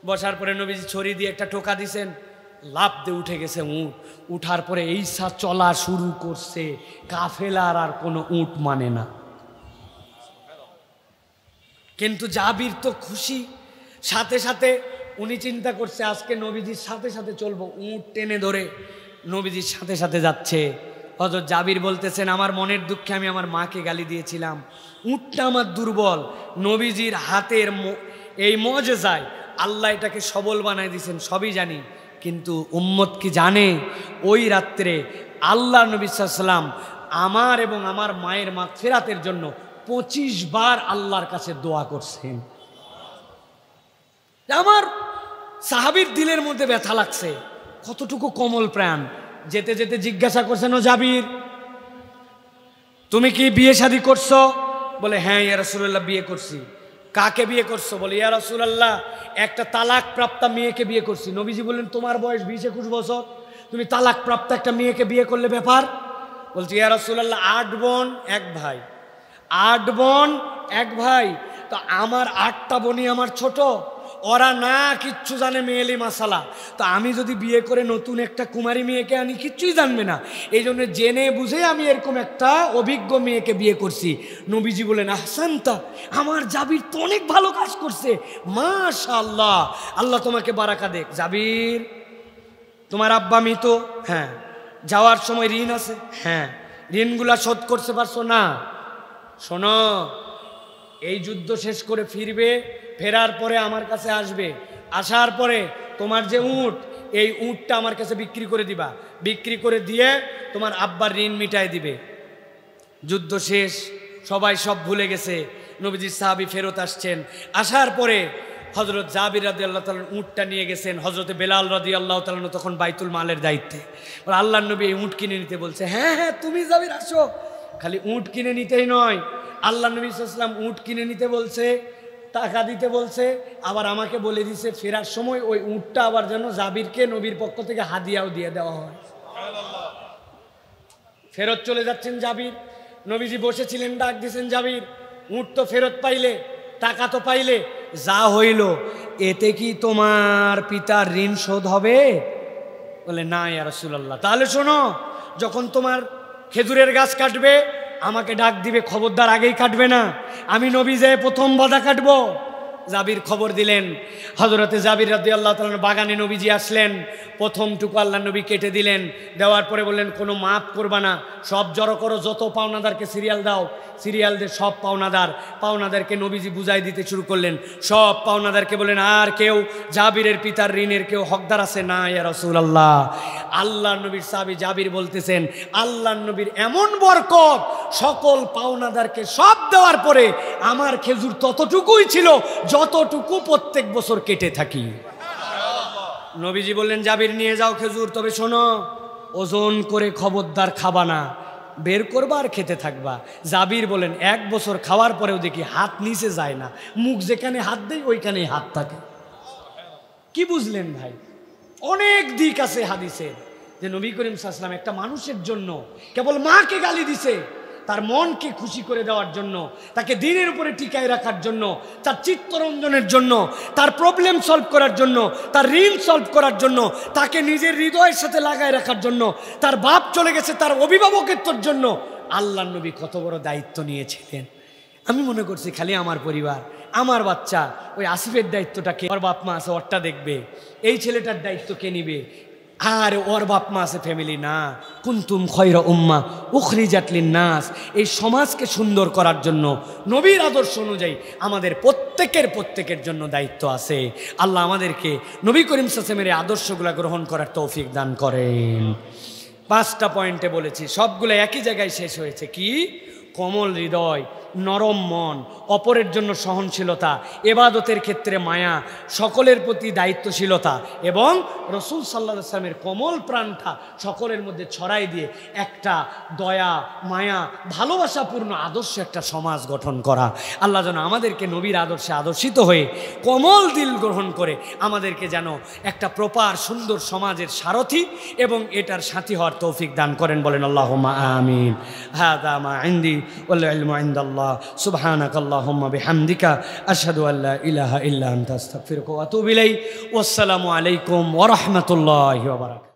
বসার পরে নবীজি ছড়ি দিয়ে একটা টোকা দিয়েছেন, লাফ দিয়ে উঠে গেছে উট। উঠার পরে এই চলা শুরু করছে, কাফেলার আর কোনো উট মানে না। কিন্তু জাবির তো খুশি, সাথে সাথে উনি চিন্তা করছে আজকে নবীজির সাথে সাথে চলবো। উট টেনে ধরে নবীজির সাথে সাথে যাচ্ছে। হযরত জাবির বলতেছেন, আমার মনের দুঃখে আমি আমার মাকে গালি দিয়েছিলাম, উটটা আমার দুর্বল, নবীজির হাতের এই মুজিজায় আল্লাহ এটাকে সবল বানায় দিয়েছেন, সবই জানি। কিন্তু উম্মত কি জানে ওই রাত্রে আল্লাহ নবী সাল্লাল্লাহু আলাইহি ওয়াসাল্লাম আমার এবং আমার মায়ের মাগফিরাতের জন্য 25 বার আল্লাহর কাছে দোয়া করছেন। আমার সাহাবীর দিলের মধ্যে ব্যথা লাগছে, কতটুকু কোমল প্রাণ। যেতে যেতে জিজ্ঞাসা করছেন, ও জাবির, তুমি কি বিয়ে শাদী করছো? বলে, হ্যাঁ ইয়া রাসূলুল্লাহ, বিয়ে করছি। কাকে বিয়ে করছো? বলে, ইয়া রাসূলুল্লাহ, একটা তালাক প্রাপ্তা মেয়েকে বিয়ে করছি। নবীজি বললেন, তোমার বয়স 20-21 বছর, তুমি তালাক প্রাপ্ত একটা মেয়েকে বিয়ে করলে ব্যাপার? বলছি, ইয়া রাসূলুল্লাহ, 8 বোন 1 ভাই, 8 বোন 1 ভাই, তো আমার 8টা বোনই আমার ছোট, ওরা না কিচ্ছু জানে মেয়েলি মাসালা। তো আমি যদি বিয়ে করে নতুন একটা কুমারী মেয়েকে আনি, কিচ্ছুই জানবে না। এই জন্য জেনে বুঝে আমি এরকম একটা অভিজ্ঞ মেয়েকে বিয়ে করছি। নবীজি বলেন আহসানতা, আমার জাবির তো অনেক ভালো কাজ করছে, মাশাআল্লাহ, আল্লাহ তোমাকে বারাকা দেখ। জাবির, তোমার আব্বা মৃত? হ্যাঁ। যাওয়ার সময় ঋণ আছে? হ্যাঁ। ঋণগুলা শোধ করতে পারছো? না। শোনো, এই যুদ্ধ শেষ করে ফিরবে, ফেরার পরে আমার কাছে আসবে, আসার পরে তোমার যে উট, এই উটটা আমার কাছে বিক্রি করে দিবা, বিক্রি করে দিয়ে তোমার আব্বার ঋণ মিটায় দিবে। যুদ্ধ শেষ, সবাই সব ভুলে গেছে। নবীজির সাহাবী ফেরত আসছেন, আসার পরে হজরত জাবির রাদিয়াল্লাহু তাআলা উটটা নিয়ে গেছেন। হজরত বেলাল রাদিয়াল্লাহু তাআলা তখন বাইতুল মালের দায়িত্বে। আল্লাহর নবী এই উট কিনে নিতে বলছে। হ্যাঁ হ্যাঁ, তুমি জাবির আসো। খালি উট কিনে নিতেই নয়, আল্লাহ নবী সাল্লাল্লাহু আলাইহি ওয়াসাল্লাম উট কিনে নিতে বলছে, টাকা দিতে বলছে, আবার আমাকে বলে দিছে ফেরার সময় ওই উটটা আবার যেন জাবিরকে নবীর পক্ষ থেকে হাদিয়াও দিয়ে দেওয়া হয়। ফেরত চলে যাচ্ছেন জাবির, নবীজি বসেছিলেন, ডাক দিয়েছেন জাবির, উট তো ফেরত পাইলে, টাকা তো পাইলে, যা হইল এতে কি তোমার পিতার ঋণ শোধ হবে? বলে না ইয়া রাসূলুল্লাহ। তাহলে শোনো, যখন তোমার খেজুরের গাছ কাটবে আমাকে ডাক দিবে, খবরদার আগেই কাটবে না, আমি নবী যে প্রথম বাধা কাটবো। জাবির খবর দিলেন। হজরতে জাবির রাদিয়াল্লাহু তাআলা বাগানে নবীজি আসলেন, প্রথমটুকু আল্লাহ নবী কেটে দিলেন, দেওয়ার পরে বললেন কোনো মাপ করবা না, সব জড়ো করো, যত পাওনাদারকে সিরিয়াল দাও, সিরিয়াল দিয়ে সব পাওনাদারকে নবীজি বুঝাই দিতে শুরু করলেন। সব পাওনাদারকে বললেন আর কেউ জাবিরের পিতার ঋণের কেউ হকদার আছে? না ইয়া রাসূলুল্লাহ। আল্লাহ নবীর সাহাবী জাবির বলতেছেন আল্লাহ নবীর এমন বরকত, সকল পাওনাদারকে সব দেওয়ার পরে আমার খেজুর ততটুকুই ছিল যতটুকু প্রত্যেক বছর কেটে থাকি। নবীজি বললেন জাবির নিয়ে যাও খেজুর, তবে শোনো ওজন করে খবরদার খাবা না, বের করবা আর খেতে থাকবা। জাবির বলেন এক বছর খাওয়ার পরেও দেখি হাত নিচে যায় না, মুখ যেখানে হাত দেয় ওইখানেই হাত থাকে। কি বুঝলেন ভাই? অনেক দিক আছে হাদিসের, যে নবী করিম সাল্লাল্লাহু আলাইহি ওয়াসাল্লাম একটা মানুষের জন্য কেবল মাকে গালি দিছে, তার মনকে খুশি করে দেওয়ার জন্য, তাকে দিনের উপরে টিকায় রাখার জন্য, তার চিত্তরঞ্জনের জন্য, তার প্রবলেম সলভ করার জন্য, তার ঋণ সলভ করার জন্য, তাকে নিজের হৃদয়ের সাথে লাগায় রাখার জন্য, তার বাপ চলে গেছে তার অভিভাবকত্বর জন্য আল্লাহ নবী কত বড় দায়িত্ব নিয়েছিলেন। আমি মনে করছি খালি আমার পরিবার, আমার বাচ্চা, ওই আসিফের দায়িত্বটা কে, ওর বাপ মা আছে ওরটা দেখবে, এই ছেলেটার দায়িত্ব কে নিবে, আর ওর বাপ মা আছে ফ্যামিলি না। কুনতুম খয়রা উম্মা উখরিজাত লিন-নাস, এই সমাজকে সুন্দর করার জন্য নবীর আদর্শ অনুযায়ী আমাদের প্রত্যেকের জন্য দায়িত্ব আছে। আল্লাহ আমাদেরকে নবী করিম সাল্লাল্লাহু আলাইহি ওয়াসাল্লামের আদর্শগুলো গ্রহণ করার তৌফিক দান করেন। 5টা পয়েন্টে বলেছি, সবগুলো একই জায়গায় শেষ হয়েছে। কি? কোমল হৃদয়, নরম মন, অপরের জন্য সহনশীলতা, ইবাদতের ক্ষেত্রে মায়া, সকলের প্রতি দায়িত্বশীলতা এবং রাসূল সাল্লাল্লাহু আলাইহি ওয়াসাল্লামের কোমল প্রাণটা সকলের মধ্যে ছড়াই দিয়ে একটা দয়া, মায়া, ভালোবাসাপূর্ণ আদর্শ একটা সমাজ গঠন করা। আল্লাহ যেন আমাদেরকে নবীর আদর্শে আদর্শিত হয়ে কোমল দিল গ্রহণ করে আমাদেরকে যেন একটা প্রপার সুন্দর সমাজের সারথি এবং এটার সাথী হওয়ার তৌফিক দান করেন। বলেন আল্লাহুম্মা আমিন। হাযা মা ইনদি ওয়াল ইলমু ইনদাল্লাহ। সুবহানাকাল্লাহুম্মা বিহামদিকা আশহাদু আল্লা ইলাহা ইল্লা আনতা আস্তাগফিরুকা ওয়া আতুবু ইলাইক। ওয়াসসালামু আলাইকুম ওয়া রাহমাতুল্লাহি ওয়া বারাকাতুহু।